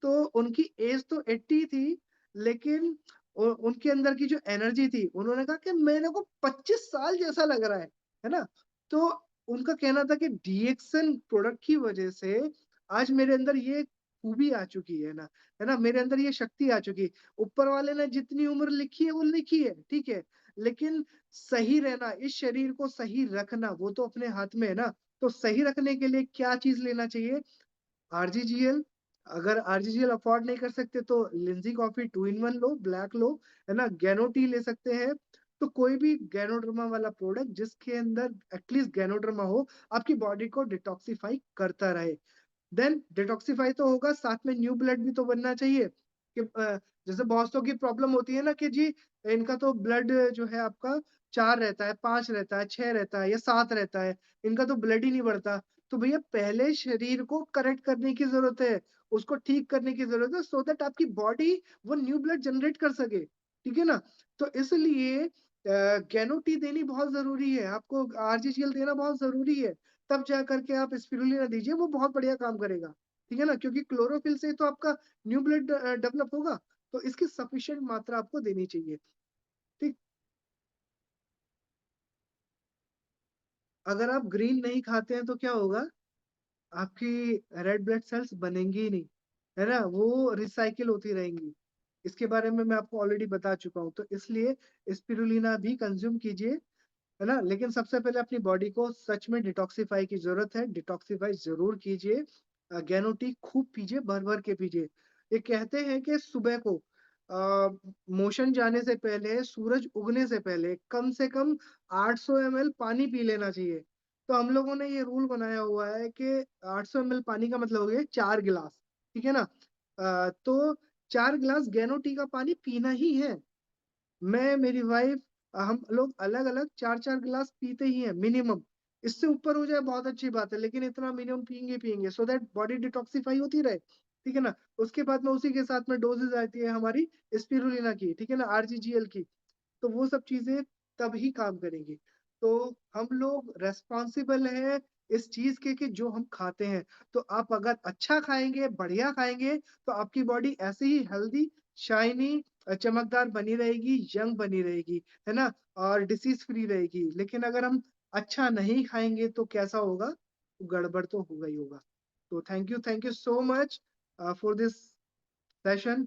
तो उनकी एज तो 80 थी, लेकिन उनके अंदर की जो एनर्जी थी, उन्होंने कहा कि मेरे को 25 साल जैसा लग रहा है ना? तो उनका कहना था कि डीएक्सन प्रोडक्ट की वजह से आज मेरे अंदर ये खूबी आ चुकी है ना? मेरे अंदर ये शक्ति आ चुकी है। ऊपर वाले ने जितनी उम्र लिखी है वो लिखी है, ठीक है? लेकिन सही रहना, इस शरीर को सही रखना वो तो अपने हाथ में है ना? तो सही रखने के लिए क्या चीज़ लेना चाहिए? आरजीजीएल, अगर आरजीजीएल अफोर्ड नहीं कर सकते तो लिंजी कॉफी 2 इन 1 लो, ब्लैक लो, है ना? गैनो टी ले सकते हैं। तो कोई भी गैनोडर्मा वाला प्रोडक्ट जिसके अंदर एटलीस्ट गैनोडर्मा हो, आपकी बॉडी को डिटॉक्सिफाई करता रहे। देन डिटॉक्सिफाई तो होगा, साथ में न्यू ब्लड भी तो बनना चाहिए कि जैसे बहुतों की प्रॉब्लम होती है ना कि जी इनका तो ब्लड जो है आपका 4 रहता है, 5 रहता है, 6 रहता है या 7 रहता है, इनका तो ब्लड ही नहीं बढ़ता। तो भैया पहले शरीर को करेक्ट करने की ज़रूरत है, उसको ठीक करने की ज़रूरत है सो दैट आपकी बॉडी वो न्यू ब्लड जनरेट कर सके, ठीक है ना? तो इसलिए गैनो टी देनी बहुत ज़रूरी है, आपको आरजीसीएल देना बहुत ज़रूरी है। तब जा करके आप स्पिरुलिना दीजिए, वो बहुत बढ़िया काम करेगा, ठीक है ना? क्योंकि क्लोरोफिल से तो आपका न्यू ब्लड डेवलप होगा, तो इसकी सफिशिएंट मात्रा आपको देनी चाहिए, ठीक? अगर आप ग्रीन नहीं खाते हैं तो क्या होगा? आपकी रेड ब्लड सेल्स बनेंगी ही नहीं, है ना? वो रिसाइकिल होती रहेंगी। इसके बारे में मैं आपको ऑलरेडी बता चुका हूँ, तो इसलिए स्पिरुलिना भी कंज़्यूम कीजिए, है ना? लेकिन सबसे पहले अपनी बॉडी को सच में डिटॉक्सिफाई की ज़रूरत है, डिटॉक्सिफाई ज़रूर कीजिए। गैनो टी खूब पीजिए, भर-भर के पीजिए। ये कहते हैं कि सुबह को मोशन जाने से पहले, सूरज उगने से पहले कम से कम 800 एमएल पानी पी लेना चाहिए। तो हम लोगों ने ये रूल बनाया हुआ है कि 800 एमएल पानी का मतलब हो गया 4 गिलास, ठीक है ना? तो 4 गिलास गैनो टी का पानी पीना ही है। मैं, मेरी वाइफ हम लोग अलग-अलग 4-4 गिलास पीते ही हैं मिनिमम। इससे ऊपर हो जाए बहुत अच्छी बात है, लेकिन इतना मिनिमम पिएँगे ही पिएँगे सो दैट बॉडी डिटॉक्सिफाई होती रहे, ठीक है ना? उसके बाद में उसी के साथ में डोज़ेज़ आती है हमारी स्पिरुलिना की, ठीक है ना? आरजीजीएल की। तो वो सब चीज़ें तभी काम करेंगी। तो हम लोग रिस्पॉन्सिबल हैं इस चीज़ के कि जो हम खाते हैं। तो आप अगर अच्छा खाएँगे, बढ़िया खाएँगे, तो आपकी बॉडी ऐसे ही हेल्दी, शाइनी चमकदार बनी रहेगी, यंग बनी रहेगी, है ना? और डिसीज़ फ्री रहेगी। लेकिन अगर हम अच्छा नहीं खाएँगे तो कैसा होगा? गड़बड़ तो होगा ही होगा। तो thank you so much for this session.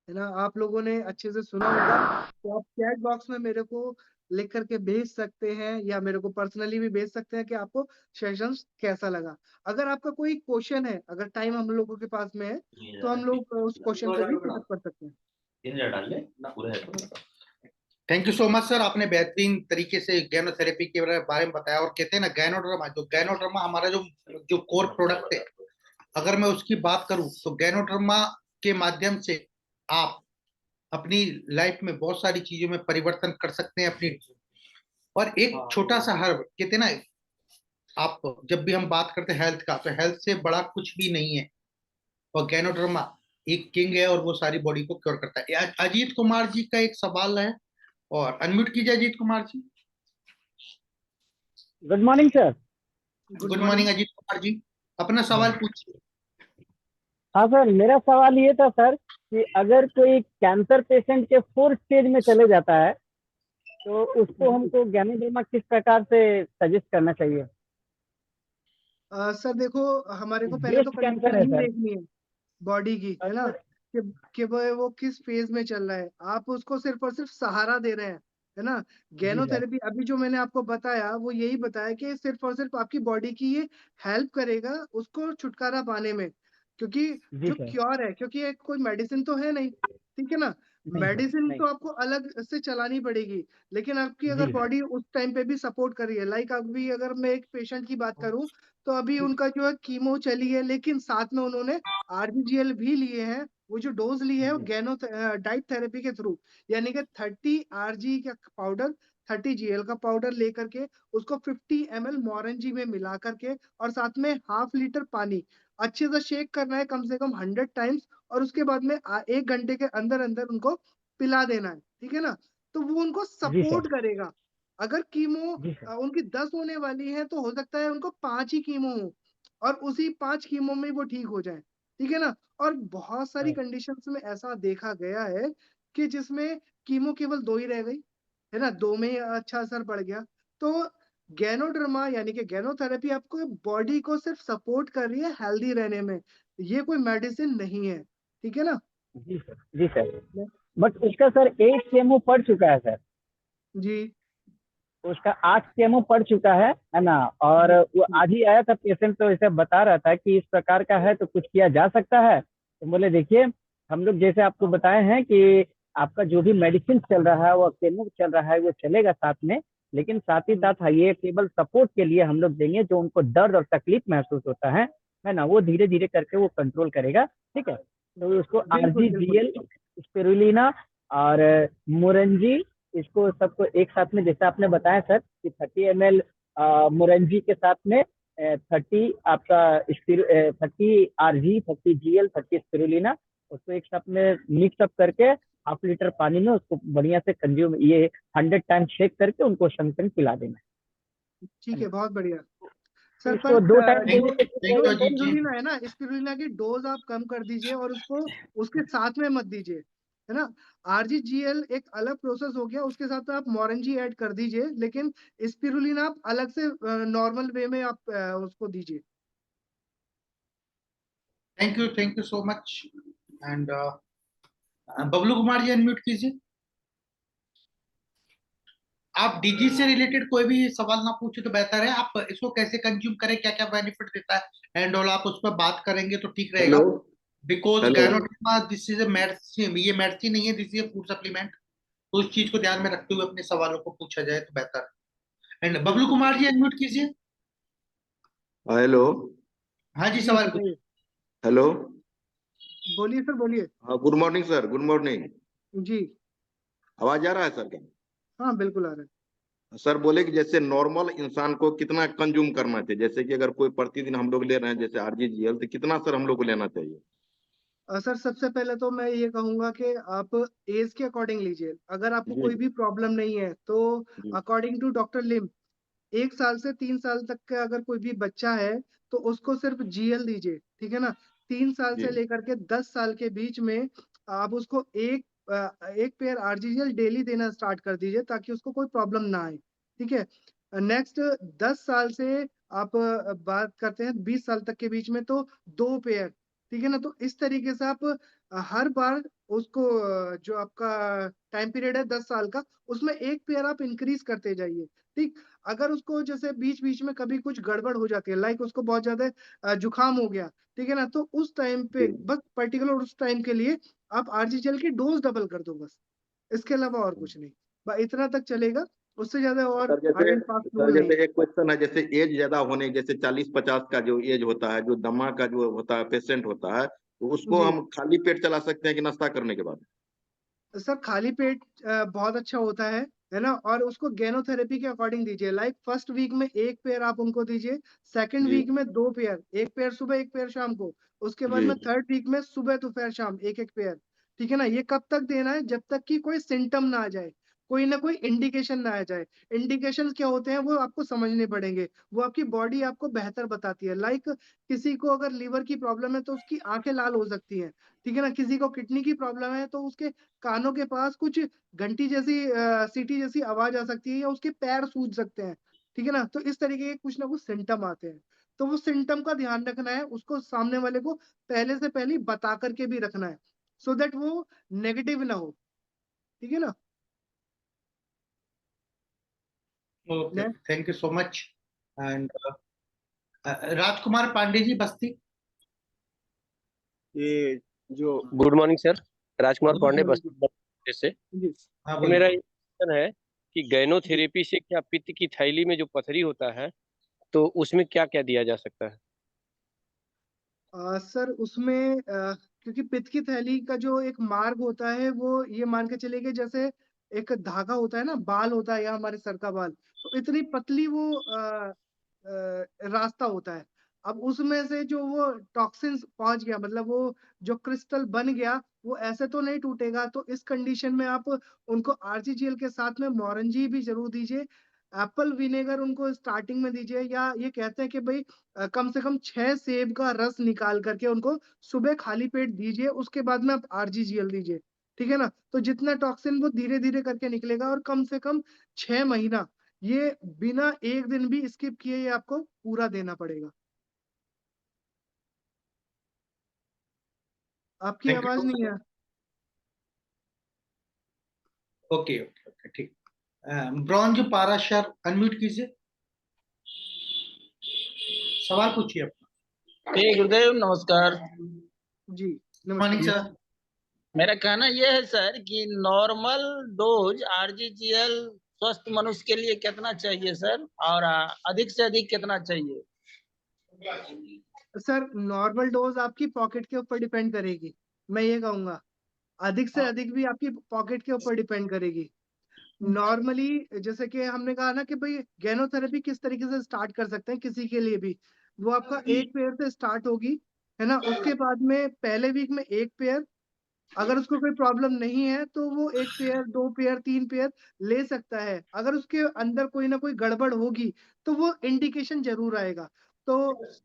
है ना? आप लोगों ने अच्छे से सुना होगा, तो आप चैट बॉक्स में मेरे को लिख कर के भेज सकते हैं या मेरे को पर्सनली भी भेज सकते हैं कि आपको सेशंस कैसा लगा। अगर आपका कोई क्वेश्चन है, अगर टाइम हम लोगों के पास में है, तो हम लोग उस क्वेश्चन को भी पुटअप कर सकते हैं। Thank you so much sir, आपने बेहतरीन तरीके से गैनोथेरेपी के बारे में बताया। और कहते हैं ना गैनोड्रामा, जो गैनोड्रामा हमारा जो जो कोर प्रोडक्ट है, अगर मैं उसकी बात करूं तो गैनोड्रामा के माध्यम से आप अपनी लाइफ में बहुत सारी चीजों में परिवर्तन कर सकते हैं अपनी। और एक छोटा सा हर्ब, कहते हैं ना, आप जब भी हम बात करते हैं हेल्थ का, तो हेल्थ से बड़ा कुछ भी नहीं है। और गैनोड्रामा एक किंग है और वो सारी बॉडी को क्योर करता है। अजीत कुमार जी का एक सवाल है, और अनम्यूट कीजिए Ajit Kumar ji. Good morning sir. Good good morning. Morning Ajit Kumar ji, अपना सवाल पूछिए। हाँ सर, मेरा सवाल ये था सर कि अगर कोई कैंसर पेशेंट के 4th स्टेज में चले जाता है तो उसको हमको गैनोडर्मा किस प्रकार से सजेस्ट करना चाहिए? सर देखो, हमारे को पहले तो ब्रेस्ट कैंसर कंडीशन है ही सर। देखनी है बॉडी की, है ना? अच्छा। कि वो किस फेज में चल रहा है। आप उसको सिर्फ और सिर्फ सहारा दे रहे हैं, है ना? जी सर। गैनोथेरेपी अभी जो मैंने आपको बताया वो यही बताया कि सिर्फ और सिर्फ आपकी बॉडी की ये हेल्प करेगा उसको छुटकारा पाने में, क्योंकि जी जो सर। क्योर है, क्योंकि ये कोई मेडिसिन तो है नहीं, ठीक है ना? नहीं सर, मेडिसिन नहीं। तो आपको अलग से चलानी पड़ेगी, लेकिन आपकी अगर जी सर। बॉडी उस टाइम पे भी सपोर्ट कर रही है, लाइक अभी अगर मैं एक पेशेंट की बात करूं तो अभी उनका जो है कीमो चली है, लेकिन साथ में उन्होंने आरबीजीएल भी लिए हैं। वो जो डोज ली है वो जी गैनो डाइट थेरेपी के थ्रू, यानी कि 30 आरजी का पाउडर, 30 जीएल का पाउडर लेकर के उसको 50 एमएल मोरंजी में मिला करके और साथ में हाफ लीटर पानी अच्छे से शेक करना है कम से कम 100 टाइम्स, और उसके बाद में 1 घंटे के अंदर अंदर उनको पिला देना है, ठीक है ना? तो वो उनको जी सर। सपोर्ट करेगा। अगर कीमो जी सर। उनकी 10 होने वाली है तो हो सकता है उनको 5 ही कीमो हो और उसी 5 कीमो में वो ठीक हो जाए, ठीक है ना? और बहुत सारी हाँ। कंडीशंस में ऐसा देखा गया है कि जिसमें कीमो केवल 2 ही रह गई, है ना? 2 में ही अच्छा असर पड़ गया। तो गैनोडर्मा यानी कि गैनोथेरेपी आपको बॉडी को सिर्फ सपोर्ट कर रही है हेल्दी रहने में, ये कोई मेडिसिन नहीं है, ठीक है ना। जी सर, जी सर। बट उसका सर 8 केमो पड़ चुका है सर, जी उसका 8 केमो पड़ चुका है ना। और वो जी आज ही आया था पेशेंट, तो इसे बता रहा था कि इस प्रकार का है तो कुछ किया जा सकता है। तो बोले देखिए, हम लोग जैसे आपको बताए हैं कि आपका जो भी मेडिसिन चल रहा है वो केमो चल रहा है वो चलेगा साथ में, लेकिन साथ ही साथ ये केवल सपोर्ट के लिए हम लोग देंगे। जो उनको दर्द और तकलीफ महसूस होता है ना, वो धीरे धीरे करके वो कंट्रोल करेगा, ठीक है। तो उसको बिल्कुल बिल्कुल। RGGL, स्पिरुलिना और मोरंजी, इसको सबको एक साथ में, जैसे आपने बताया सर कि 30 ml मोरंजी के साथ में 30 आपका 30 RG, 30 GL, 30 स्पिरुलिना, उसको एक साथ में मिक्स अप करके 1/2 लीटर पानी में उसको बढ़िया से कंज्यूम, ये 100 टाइम शेक करके उनको संग संग पिला देना है ठीक है, ना। बहुत बढ़िया तो सर। इसको पर 2 टाइम जो देने से थैंक जो यू ठीक अजीत जी। स्पिरुलिना है ना, स्पिरुलिना की डोज आप कम कर दीजिए और उसको उसके साथ में मत दीजिए, है ना। RGGL एक अलग प्रोसेस हो गया, उसके साथ आप मोरंजी ऐड कर दीजिए, लेकिन स्पिरुलिना आप अलग से नॉर्मल वे में आप उसको दीजिए। Thank you so much. And Bablu Kumar ji unmute कीजिए। आप डीजी से रिलेटेड कोई भी सवाल ना पूछे तो बेहतर है। आप इसको कैसे कंज्यूम करें, क्या क्या बेनिफिट देता है एंड ऑल, आप उस पर बात करेंगे तो ठीक रहेगा। Hello. Because hello. Ganoderma this is a medicine, ये मेडिसिन नहीं है, this is a food supplement. तो उस चीज को ध्यान में रखते हुए अपने सवालों को पूछा जाए तो बेहतर है। एंड बबलू बिल्कुल कुमार जी अनम्यूट कीजिए। हेलो। हाँ जी, जी सवाल पूछिए। बताइए, हेलो। बोलिए सर बोलिए। हाँ, good morning sir, good morning. जी आवाज आ रहा है सर क्या? हाँ बिल्कुल आ रहा सर बोले कि जैसे नॉर्मल इंसान को कितना कंज्यूम करना चाहिए, जैसे कि अगर कोई प्रतिदिन हम लोग ले रहे हैं जैसे RGGL, तो कितना सर हम लोग को लेना चाहिए? है। सर सबसे पहले तो मैं ये कहूंगा कि आप एज के अकॉर्डिंग लीजिए। अगर आपको जी कोई भी प्रॉब्लम नहीं है तो जी अकॉर्डिंग टू डॉक्टर लिम 1 साल से 3 साल तक का अगर कोई भी बच्चा है तो उसको सिर्फ GL दीजिए, ठीक है ना। 3 साल जी से लेकर के 10 साल के बीच में आप उसको एक पेयर RGGL डेली देना स्टार्ट कर दीजिए, ताकि उसको कोई प्रॉब्लम ना आए, ठीक है। नेक्स्ट 10 साल से आप बात करते हैं 20 साल तक के बीच में तो 2 पेयर, ठीक है ना। तो इस तरीके से आप हर बार उसको जो आपका टाइम पीरियड है 10 साल का, उसमें 1 पेयर आप इंक्रीज करते जाइए, ठीक। अगर उसको जैसे बीच बीच में कभी कुछ गड़बड़ हो जाती है, लाइक उसको बहुत ज्यादा जुकाम हो गया, ठीक है ना, तो उस टाइम पे जी। बस पर्टिकुलर उस टाइम के लिए आप RGGL की डोज डबल कर दो बस, इसके अलावा और कुछ नहीं। इतना तक चलेगा, उससे ज्यादा और सर हार्ड जैसे एंड फास्ट सर रूल नहीं जैसे है। एक क्वेश्चन है, जैसे एज ज्यादा होने, जैसे 40-50 का जो एज होता है, जो दमा का जो होता है पेशेंट होता है, तो उसको जी हम खाली पेट चला सकते हैं कि नाश्ता करने के बाद? सर, खाली पेट बहुत अच्छा होता है ना। और उसको गेनोथेरेपी के अकॉर्डिंग दीजिए, लाइक फर्स्ट वीक में 1 पेयर आप उनको दीजिए, सेकंड जी वीक में 2 पेयर, 1 पेयर सुबह 1 पेयर शाम को, उसके बाद जी में थर्ड वीक में सुबह दोपहर शाम एक एक पेयर, ठीक है ना। ये कब तक देना है? जब तक कि कोई सिम्टम ना आ जाए, कोई ना कोई इंडिकेशन ना आ जाए। इंडिकेशन क्या होते हैं वो आपको समझने पड़ेंगे, वो आपकी बॉडी आपको बेहतर बताती है। लाइक किसी को अगर लीवर की प्रॉब्लम है तो उसकी आंखें लाल हो सकती हैं, ठीक है ना। किसी को किडनी की प्रॉब्लम है तो उसके कानों के पास कुछ घंटी जैसी सीटी जैसी आवाज आ सकती है, या उसके पैर सूज सकते हैं, ठीक है ना। तो इस तरीके के कुछ ना कुछ सिम्टम आते हैं, तो वो सिम्टम का ध्यान रखना है, उसको सामने वाले को पहले से पहले बता करके भी रखना है, सो दैट वो नेगेटिव ना हो, ठीक है ना। Okay, next thank you so much. And Rajkumar Pandey ji, Basti. ये जो good morning sir, Rajkumar good Pandey morning Basti से। जी। हाँ तो मेरा बोलिए। ये क्वेश्चन है कि जी गैनोथेरेपी से क्या पित्त की थैली में जो पथरी होता है तो उसमें क्या क्या दिया जा सकता है? सर उसमें क्योंकि पित्त की थैली का जो एक मार्ग होता है, वो ये मान के चलिए कि जैसे एक धागा होता है ना, बाल होता है या हमारे सर का बाल, तो इतनी पतली वो रास्ता होता है। अब उसमें से जो वो टॉक्सिन्स पहुंच गया, मतलब वो जो क्रिस्टल बन गया, वो ऐसे तो नहीं टूटेगा। तो इस कंडीशन में आप उनको RGGL के साथ में मोरंजी भी जरूर दीजिए, एप्पल विनेगर उनको स्टार्टिंग में दीजिए, या ये कहते हैं कि भाई कम से कम 6 सेब का रस निकाल करके उनको सुबह खाली पेट दीजिए, उसके बाद में आप RGGL दीजिए, ठीक है ना। तो जितना टॉक्सिन वो धीरे धीरे करके निकलेगा, और कम से कम 6 महीना ये बिना एक दिन भी स्किप किए ये आपको पूरा देना पड़ेगा। आपकी आवाज नहीं है। ओके ओके ओके ठीक। ब्रॉन्ज पाराशर अनम्यूट कीजिए, सवाल पूछिए अपना। ठीक, गुरुदेव नमस्कार। जी मॉर्निंग नमस्कार। सर। मेरा कहना यह है सर कि नॉर्मल डोज आरजीजीएल स्वस्थ मनुष्य के लिए कितना चाहिए सर, और अधिक से अधिक कितना चाहिए? सर नॉर्मल डोज आपकी पॉकेट के ऊपर डिपेंड करेगी, मैं ये कहूंगा। अधिक से अधिक भी आपकी पॉकेट के ऊपर डिपेंड करेगी। नॉर्मली जैसे कि हमने कहा ना कि भाई गैनोथेरेपी किस तरीके से स्टार्ट कर सकते हैं किसी के लिए भी, वो आपका एक पेयर से स्टार्ट होगी, है ना। उसके बाद में पहले वीक में एक पेयर, अगर उसको कोई प्रॉब्लम नहीं है तो वो एक पेयर, दो पेयर, तीन पेयर ले सकता है। अगर उसके अंदर कोई ना कोई गड़बड़ होगी तो वो इंडिकेशन जरूर आएगा। तो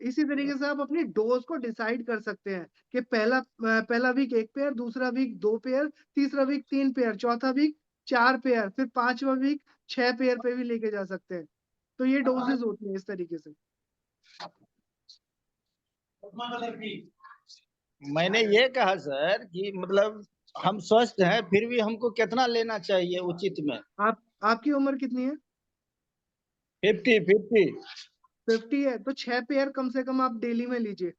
इसी तरीके से आप अपनी डोज को डिसाइड कर सकते हैं कि पहला वीक एक पेयर, दूसरा वीक दो पेयर, तीसरा वीक तीन पेयर, चौथा वीक चार पेयर, फिर पांचवा वीक 6 पेयर पे भी लेके जा सकते हैं। तो ये डोजेज होती है इस तरीके से। मैंने ये कहा सर कि मतलब हम स्वस्थ हैं फिर भी हमको कितना लेना चाहिए उचित में? आपकी उम्र कितनी है? 50 50। 50 है तो 6 पेयर कम से कम आप डेली में लीजिए।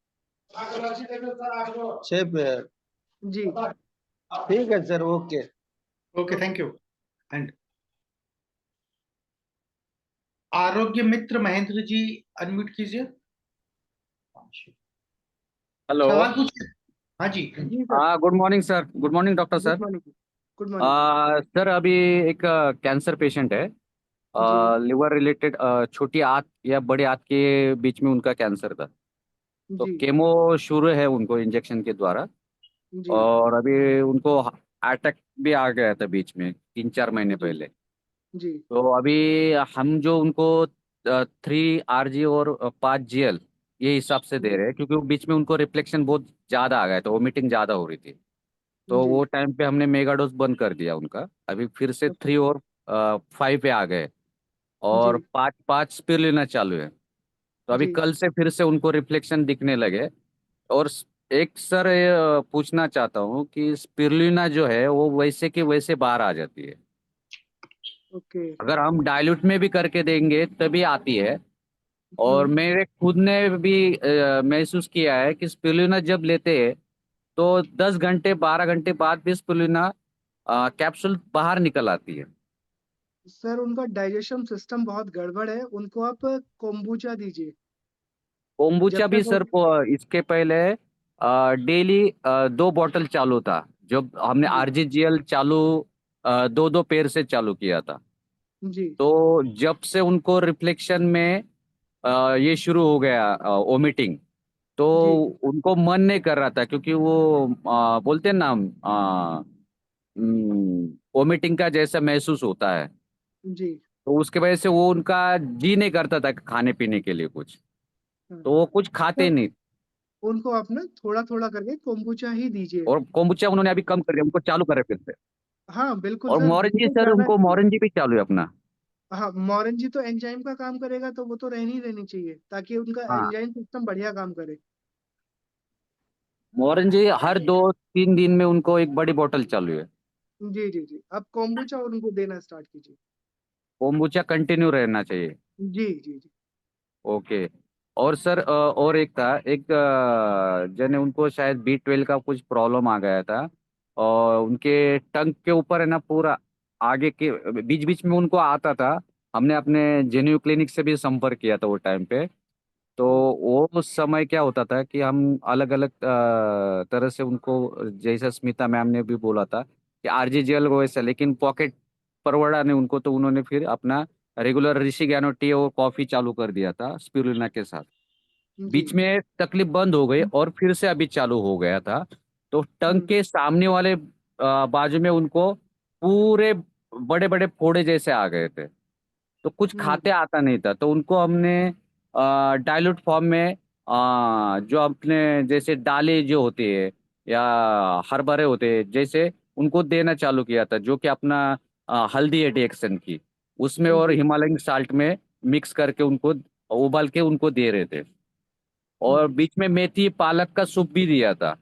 6 पेयर। जी ठीक है sir, okay. Okay thank you. And आरोग्य मित्र महेंद्र जी अनम्यूट कीजिए, हेलो। सवाल पूछिए। हाँ जी। जी सर। हाँ, good morning sir. Good morning doctor good sir. Morning. Good morning. Sir अभी एक कैंसर पेशेंट है, जी लिवर रिलेटेड, छोटी आंत या बड़े आंत के बीच में उनका कैंसर था। तो जी केमो शुरू है उनको इंजेक्शन के द्वारा, जी और अभी उनको अटैक भी आ गया था बीच में 3-4 महीने जी पहले। जी तो अभी हम जो उनको 3 RG और 5 GL ये हिसाब से दे रहे हैं, क्योंकि वो बीच में उनको रिफ्लेक्शन बहुत ज़्यादा आ गया था, वोमिटिंग ज़्यादा हो रही थी। तो जी वो टाइम पे हमने मेगा डोज बंद कर दिया उनका। अभी फिर से 3 और 5 पे आ गए, और जी 5 5 स्पिरुलिना चालू है। तो अभी जी कल से फिर से उनको रिफ्लेक्शन दिखने लगे। और एक सर ये पूछना चाहता हूँ कि स्पिरुलिना जो है वो वैसे की वैसे बाहर आ जाती है, ओके। अगर हम डाइल्यूट में भी करके देंगे तभी आती है। और हम्म मेरे खुद ने भी महसूस किया है कि स्पिरुलिना जब लेते हैं तो 10 घंटे 12 घंटे बाद भी स्पिरुलिना कैप्सूल बाहर निकल आती है। सर उनका डाइजेशन सिस्टम बहुत गड़बड़ है, उनको आप कोम्बुचा दीजिए। कोम्बुचा जब भी तक वो सर इसके पहले डेली 2 बॉटल चालू था, जब हमने जी RGGL चालू 2-2 पेयर से चालू किया था। जी तो जब से उनको रिफ्लेक्शन में ये शुरू हो गया वोमिटिंग, तो जी उनको मन नहीं कर रहा था, क्योंकि वो बोलते हैं ना, वोमिटिंग का जैसा महसूस होता है। जी तो उसके वजह से वो उनका जी नहीं करता था खाने पीने के लिए कुछ, हाँ। तो वो कुछ खाते सर नहीं। उनको आप ना थोड़ा थोड़ा करके कोम्बुचा ही दीजिए। और कोम्बुचा उन्होंने अभी कम कर दिया, उनको चालू करे फिर से। हाँ बिल्कुल और सर, मोरेंजी बिल्कुल सर, जाना उनको चाहिए। मोरेंजी भी चालू है अपना। हाँ मोरेंजी तो एंजाइम का काम करेगा, तो वो तो रहनी रहनी चाहिए ताकि उनका हाँ, एंजाइम सिस्टम बढ़िया काम करे। मोरेंजी हर 2-3 दिन में उनको एक बड़ी बोतल चालू है। जी जी जी, अब कोम्बुचा और उनको देना स्टार्ट कीजिए। कोम्बुचा कंटिन्यू रहना चाहिए। जी जी जी ओके। और सर और एक था, एक जने उनको शायद B12 का कुछ प्रॉब्लम आ गया था, और उनके टंग के ऊपर है ना पूरा, आगे के बीच बीच में उनको आता था। हमने अपने जेन्यू क्लिनिक से भी संपर्क किया था वो टाइम पे। तो वो उस समय क्या होता था कि हम अलग अलग तरह से उनको, जैसा स्मिता मैम ने भी बोला था कि RGGL वैसा, लेकिन पॉकेट परवड़ा ने उनको, तो उन्होंने फिर अपना रेगुलर ऋषि ज्ञानो टी और कॉफी चालू कर दिया था स्पिरुलिना के साथ। जी बीच में तकलीफ बंद हो गई और फिर से अभी चालू हो गया था। तो टंग हम्म के सामने वाले बाजू में उनको पूरे बड़े बड़े फोड़े जैसे आ गए थे, तो कुछ हम्म खाते आता नहीं था। तो उनको हमने डाइल्यूट फॉर्म में जो अपने जैसे दालें जो होती है या हरभरे होते हैं जैसे, उनको देना चालू किया था, जो कि अपना हल्दी एडिक्शन की। उसमें और जी हिमालयन साल्ट में मिक्स करके उनको उबाल के उनको दे रहे थे। और जी बीच में मेथी पालक का सूप भी दिया था।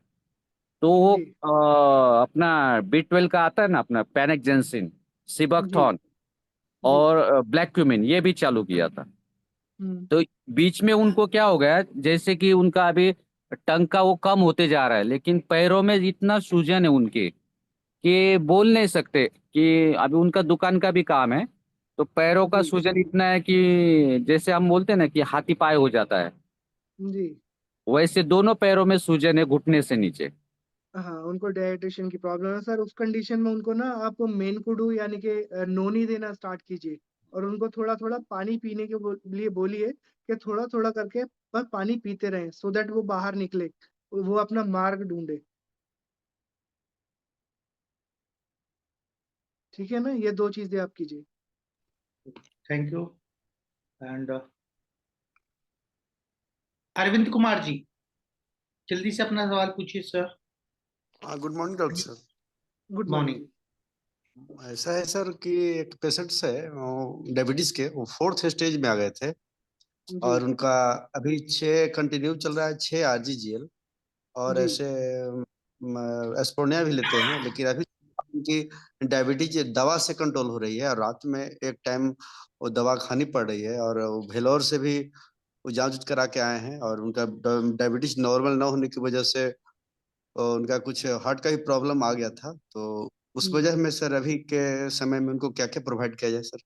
तो वो जी अपना B12 का आता है ना, अपना पैनेक्जेंसिन, जी सिबकथॉन जी और ब्लैक क्यूमिन, ये भी चालू किया था। हम्म तो बीच में उनको क्या हो गया, जैसे कि उनका अभी टंग का वो कम होते जा रहा है, लेकिन पैरों में इतना सूजन है उनके कि बोल नहीं सकते। कि अभी उनका दुकान का भी काम है, तो पैरों का जी सूजन इतना है कि जैसे हम बोलते हैं ना कि हाथी पाय हो जाता है, जी वैसे दोनों पैरों में सूजन है, घुटने से नीचे। हाँ, उनको डाइजेशन की प्रॉब्लम है सर। उस कंडीशन में उनको ना आप मेन कुडू यानी कि नोनी देना स्टार्ट कीजिए, और उनको थोड़ा थोड़ा पानी पीने के लिए बोलिए कि थोड़ा थोड़ा करके बस पानी पीते रहें, सो दैट वो बाहर निकले, वो अपना मार्ग ढूंढे। ठीक है ना, ये 2 चीजें आप कीजिए। Thank you. And Arvind Kumar ji, जल्दी से अपना सवाल पूछिए sir. Good morning doctor sir. Good morning. Morning. ऐसा है सर कि एक पेशेंट्स है डायबिटीज के, वो 4th स्टेज में आ गए थे जी और उनका अभी 6 कंटिन्यू चल रहा है, 6 RGGL, और जी ऐसे एस्पोर्निया भी लेते हैं, लेकिन अभी उनकी डायबिटीज दवा से कंट्रोल हो रही है, और रात में एक टाइम वो दवा खानी पड़ रही है, और वो भेलोर से भी वो जांच करा के आए हैं, और उनका डायबिटीज नॉर्मल ना होने की वजह से उनका कुछ हार्ट का ही प्रॉब्लम आ गया था। तो उस हम्म। वजह में सर अभी के समय में उनको क्या क्या प्रोवाइड किया जाए सर?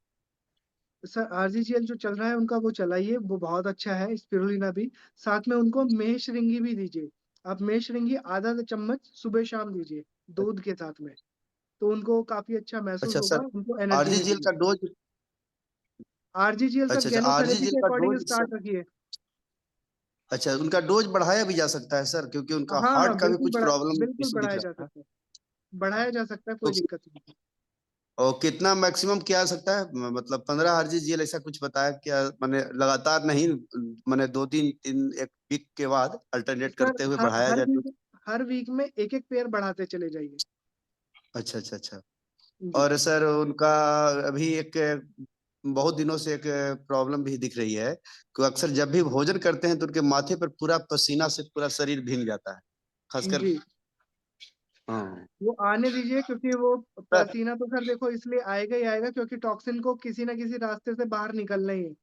सर आरजीजीएल जो चल रहा है उनका वो चलाइए, वो बहुत अच्छा है। स्पिरुलिना भी साथ में उनको महेशरिंगी भी दीजिए। आप महेशरिंगी आधा चम्मच सुबह शाम दीजिए दूध के साथ में, तो उनको काफी अच्छा महसूस अच्छा होगा, सर, उनको एनर्जी आरजीजीएल मिलेगी। का डोज, आरजीजीएल सर अच्छा गैनोथेरेपी आरजीजीएल के का अकॉर्डिंग डोज सर, स्टार्ट रखिए। अच्छा उनका डोज बढ़ाया भी जा सकता है सर, क्योंकि उनका हाँ हाँ, हार्ट का भी कुछ प्रॉब्लम बिल्कुल इशू दिख बढ़ाया जा रहा था। सकता है, बढ़ाया जा सकता है, तो कोई दिक्कत नहीं। और कितना मैक्सिमम किया जा सकता है, मतलब 15 RGGL ऐसा कुछ बताया क्या? मैंने लगातार नहीं, मैंने 2-3 एक वीक के बाद अल्टरनेट सर करते हुए बढ़ाया जाए तो? हर वीक में एक एक पेयर बढ़ाते चले जाइए। अच्छा अच्छा अच्छा। जी और सर उनका अभी एक बहुत दिनों से एक प्रॉब्लम भी दिख रही है कि अक्सर जब भी भोजन करते हैं तो उनके माथे पर पूरा पसीना से पूरा शरीर भीग जाता है, खासकर। जी, हाँ वो आने दीजिए, क्योंकि वो सर, पसीना तो सर देखो इसलिए आएगा ही आएगा क्योंकि टॉक्सिन को किसी ना किसी रास्ते से बाहर निकलना ही है।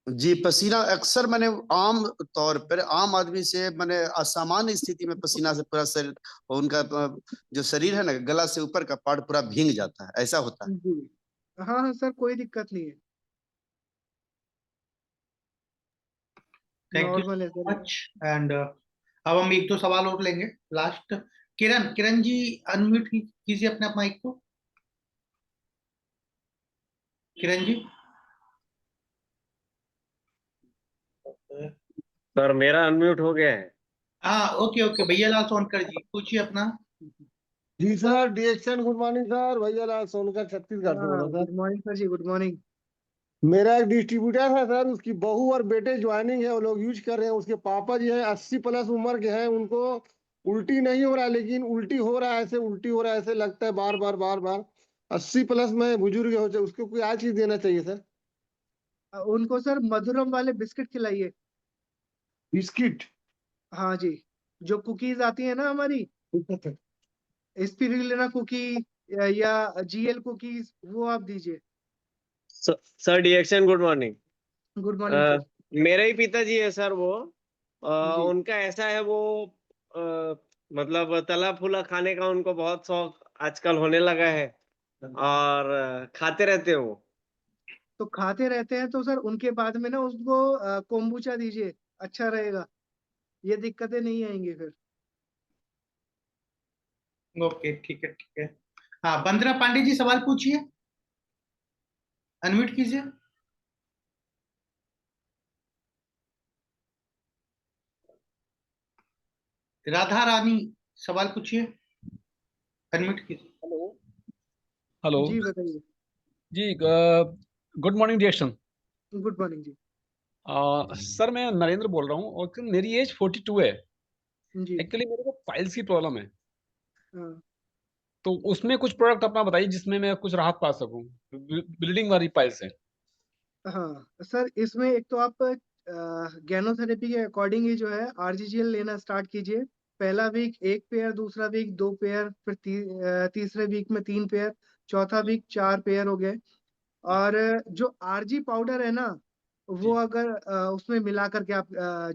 जी पसीना अक्सर मैंने आम तौर पर आम आदमी से मैंने असामान्य स्थिति में पसीना से पूरा शरीर, उनका जो शरीर है ना, गला से ऊपर का पार्ट पूरा भीग जाता है, ऐसा होता है। जी हाँ हाँ सर, कोई दिक्कत नहीं है, थैंक यू नॉर्मल है सो सर। मच। एंड अब हम एक दो सवाल और लेंगे लास्ट। किरण, किरण जी अनम्यूट कीजिए अपने आप माइक को। किरण जी। सर मेरा अनम्यूट हो गया है। हाँ ओके ओके, भैया लाल सोनकर जी पूछिए अपना। जी सर, डीएक्शन गुड मॉर्निंग सर, भैया लाल सोनकर छत्तीसगढ़ से बोल हाँ, रहा सर। गुड मॉर्निंग सर जी, गुड मॉर्निंग। मेरा एक डिस्ट्रीब्यूटर है सर, उसकी बहू और बेटे ज्वाइनिंग है, वो लोग यूज कर रहे हैं। उसके पापा जी हैं 80+ उम्र के हैं, उनको उल्टी नहीं हो रहा है, लेकिन उल्टी हो रहा है, ऐसे उल्टी हो रहा है, ऐसे लगता है बार बार बार बार। 80+ में बुजुर्ग हो जाए, उसको कोई चीज देना चाहिए सर? उनको सर मधुरम वाले बिस्किट खिलाइए। बिस्किट? हाँ जी, जो कुकीज आती है ना हमारी, स्पिरुलिना कुकी या जीएल कुकीज, वो आप दीजिए। सर डीएक्शन good morning. Good morning sir. मेरे ही पिताजी है सर वो। जी उनका ऐसा है वो अ, मतलब तला फूला खाने का उनको बहुत शौक आजकल होने लगा है, और खाते रहते हैं वो। तो खाते रहते हैं तो सर उनके बाद में ना उसको कोम्बुचा दीजिए, अच्छा रहेगा, ये दिक्कतें नहीं आएंगी फिर। ओके ठीक है ठीक है। हाँ बंदना पांडे जी सवाल पूछिए, अनम्यूट कीजिए। राधा रानी सवाल पूछिए, अनम्यूट कीजिए। हेलो। हेलो। जी बताइए। जी गुड मॉर्निंग डिएक्शन। गुड मॉर्निंग जी। सर मैं नरेंद्र बोल रहा हूँ और मेरी एज 42 है। जी एक्चुअली मेरे को पाइल्स की प्रॉब्लम है। हाँ तो उसमें कुछ प्रोडक्ट अपना बताइए जिसमें मैं कुछ राहत पा सकूं ब्लीडिंग वाली पाइल से। हाँ सर, इसमें एक तो आप गैनोथेरेपी के अकॉर्डिंग ही जो है आरजीजीएल लेना स्टार्ट कीजिए। पहला वीक 1 पेयर, दूसरा वीक 2 पेयर, फिर तीसरे वीक में 3 पेयर, चौथा वीक 4 पेयर हो गए। और जो आरजी पाउडर है ना, वो अगर उसमें मिला करके आप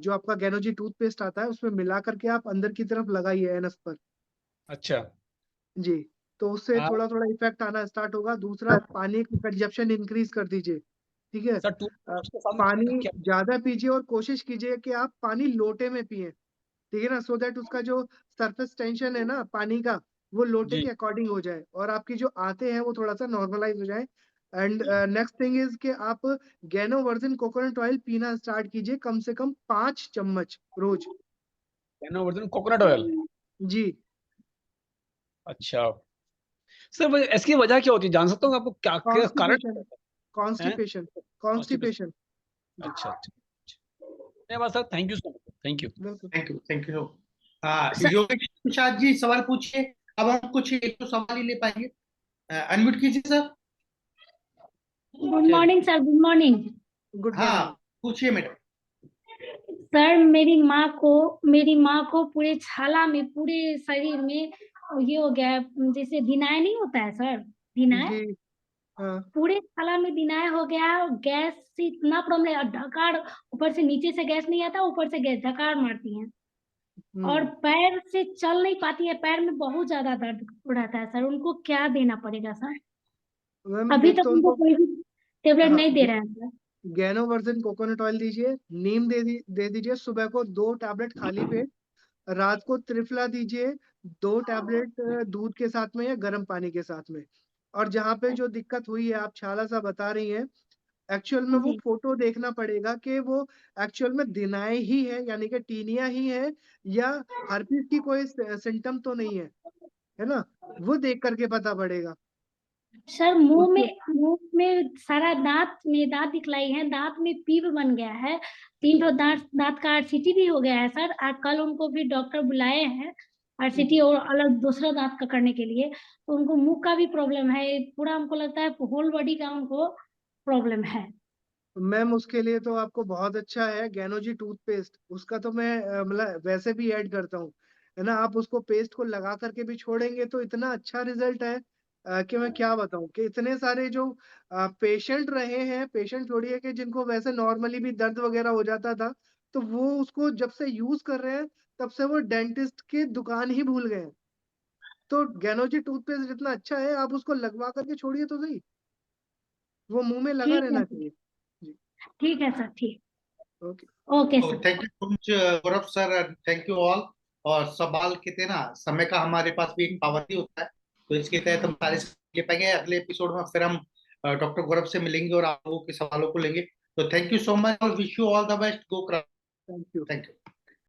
जो आपका गैनोजी टूथपेस्ट आता है उसमें मिला करके आप अंदर की तरफ लगाइए एनस पर। अच्छा। जी, तो उससे हाँ। थोड़ा थोड़ा इफेक्ट आना स्टार्ट होगा। दूसरा, पानी की कंजप्शन इंक्रीज कर दीजिए, ठीक है। सर टूथपेस्ट के साथ में पानी क्या? ज्यादा पीजिए और कोशिश कीजिए कि आप पानी लोटे में पिए, ठीक है ना, सो दैट उसका जो सरफेस टेंशन है ना पानी का, वो लोटे जी। के अकॉर्डिंग हो जाए और आपकी जो आते हैं वो थोड़ा सा नॉर्मलाइज हो जाए। एंड नेक्स्ट थिंग इज कि आप गैनो वर्जिन कोकोनट ऑयल पीना स्टार्ट कीजिए, कम से कम 5 चम्मच रोज। Virgin coconut oil. जी। अच्छा सर, इसकी वजह क्या होती है, जान सकता हूँ आपको क्या क्या कारण कॉन्स्टिपेशन, है? Constipation, constipation. अच्छा अच्छा। धन्यवाद sir, thank you so much, thank you. बिल्कुल। Thank you. योगेश प्रसाद जी सवाल पूछिए। अब हम कुछ एक दो सवाल ही ले पाएंगे। अनम्यूट कीजिए sir. Good morning sir, good morning. Good हाँ, मॉर्निंग। पूछिए मैडम। सर मेरी माँ को पूरे छाला में, पूरे शरीर में ये हो गया है, जैसे दिनाय नहीं होता है सर, दिनाय जी। हाँ। पूरे छाला में दिनाय हो गया है। और गैस से इतना प्रॉब्लम है, ढकार, ऊपर से नीचे से गैस नहीं आता, ऊपर से गैस ढकार मारती है। और पैर से चल नहीं पाती है, पैर में बहुत ज्यादा दर्द रहता है सर। उनको क्या देना पड़ेगा सर? मैम अभी एक तक तो उनको उनको, कोई भी टेबलेट हाँ, नहीं दे रहा है सर। गैनो वर्जिन कोकोनट ऑयल दीजिए, नीम दे दीजिए। सुबह को 2 टैबलेट खाली पेट, रात को त्रिफला दीजिए, 2 टैबलेट दूध के साथ में या गर्म पानी के साथ में। और जहाँ पे जो दिक्कत हुई है, आप छाला सा बता रही हैं, एक्चुअल में वो जी। फोटो देखना पड़ेगा कि वो एक्चुअल में दिनाय ही है, यानी कि टीनिया ही है, या हर्पीस की कोई सिम्टम तो नहीं है ना, वो देख करके पता पड़ेगा सर उसके। मुंह में सारा दांत दिखलाई है, दांत में पीप बन गया है, 3 ठो दांत का आरसीटी भी हो गया है सर। कल उनको भी डॉक्टर बुलाए हैं आरसीटी और अलग दूसरा दांत का करने के लिए। तो उनको मुंह का भी प्रॉब्लम है, पूरा हमको लगता है होल बॉडी का उनको प्रॉब्लम है। मैम उसके लिए तो आपको बहुत अच्छा है गैनोजी टूथपेस्ट, उसका तो मैं मतलब वैसे भी ऐड करता हूँ, है ना। आप उसको पेस्ट को लगा करके भी छोड़ेंगे तो इतना अच्छा रिजल्ट है कि मैं क्या बताऊं, कि इतने सारे जो पेशेंट रहे हैं, पेशेंट छोड़िए, कि जिनको वैसे नॉर्मली भी दर्द वगैरह हो जाता था, तो वो उसको जब से यूज कर रहे हैं तब से वो डेंटिस्ट की दुकान ही भूल गए हैं। तो गैनोजी टूथपेस्ट इतना अच्छा है, आप उसको लगवा करके छोड़िए तो सही, वो मुंह में लगा ठीक है रहना सर, चाहिए। जी। ठीक है सर, ठीक। Okay. Okay sir. Thank you so much Gaurav sir, thank you all. और सवाल कहते हैं ना, समय का हमारे पास भी एक पाबंदी होता है, तो इसके तहत हम सारे ले पाएंगे। अगले एपिसोड में फिर हम डॉक्टर गौरव से मिलेंगे और आप लोगों के सवालों को लेंगे। तो thank you so much, wish you all the best. Go thank you. Thank you.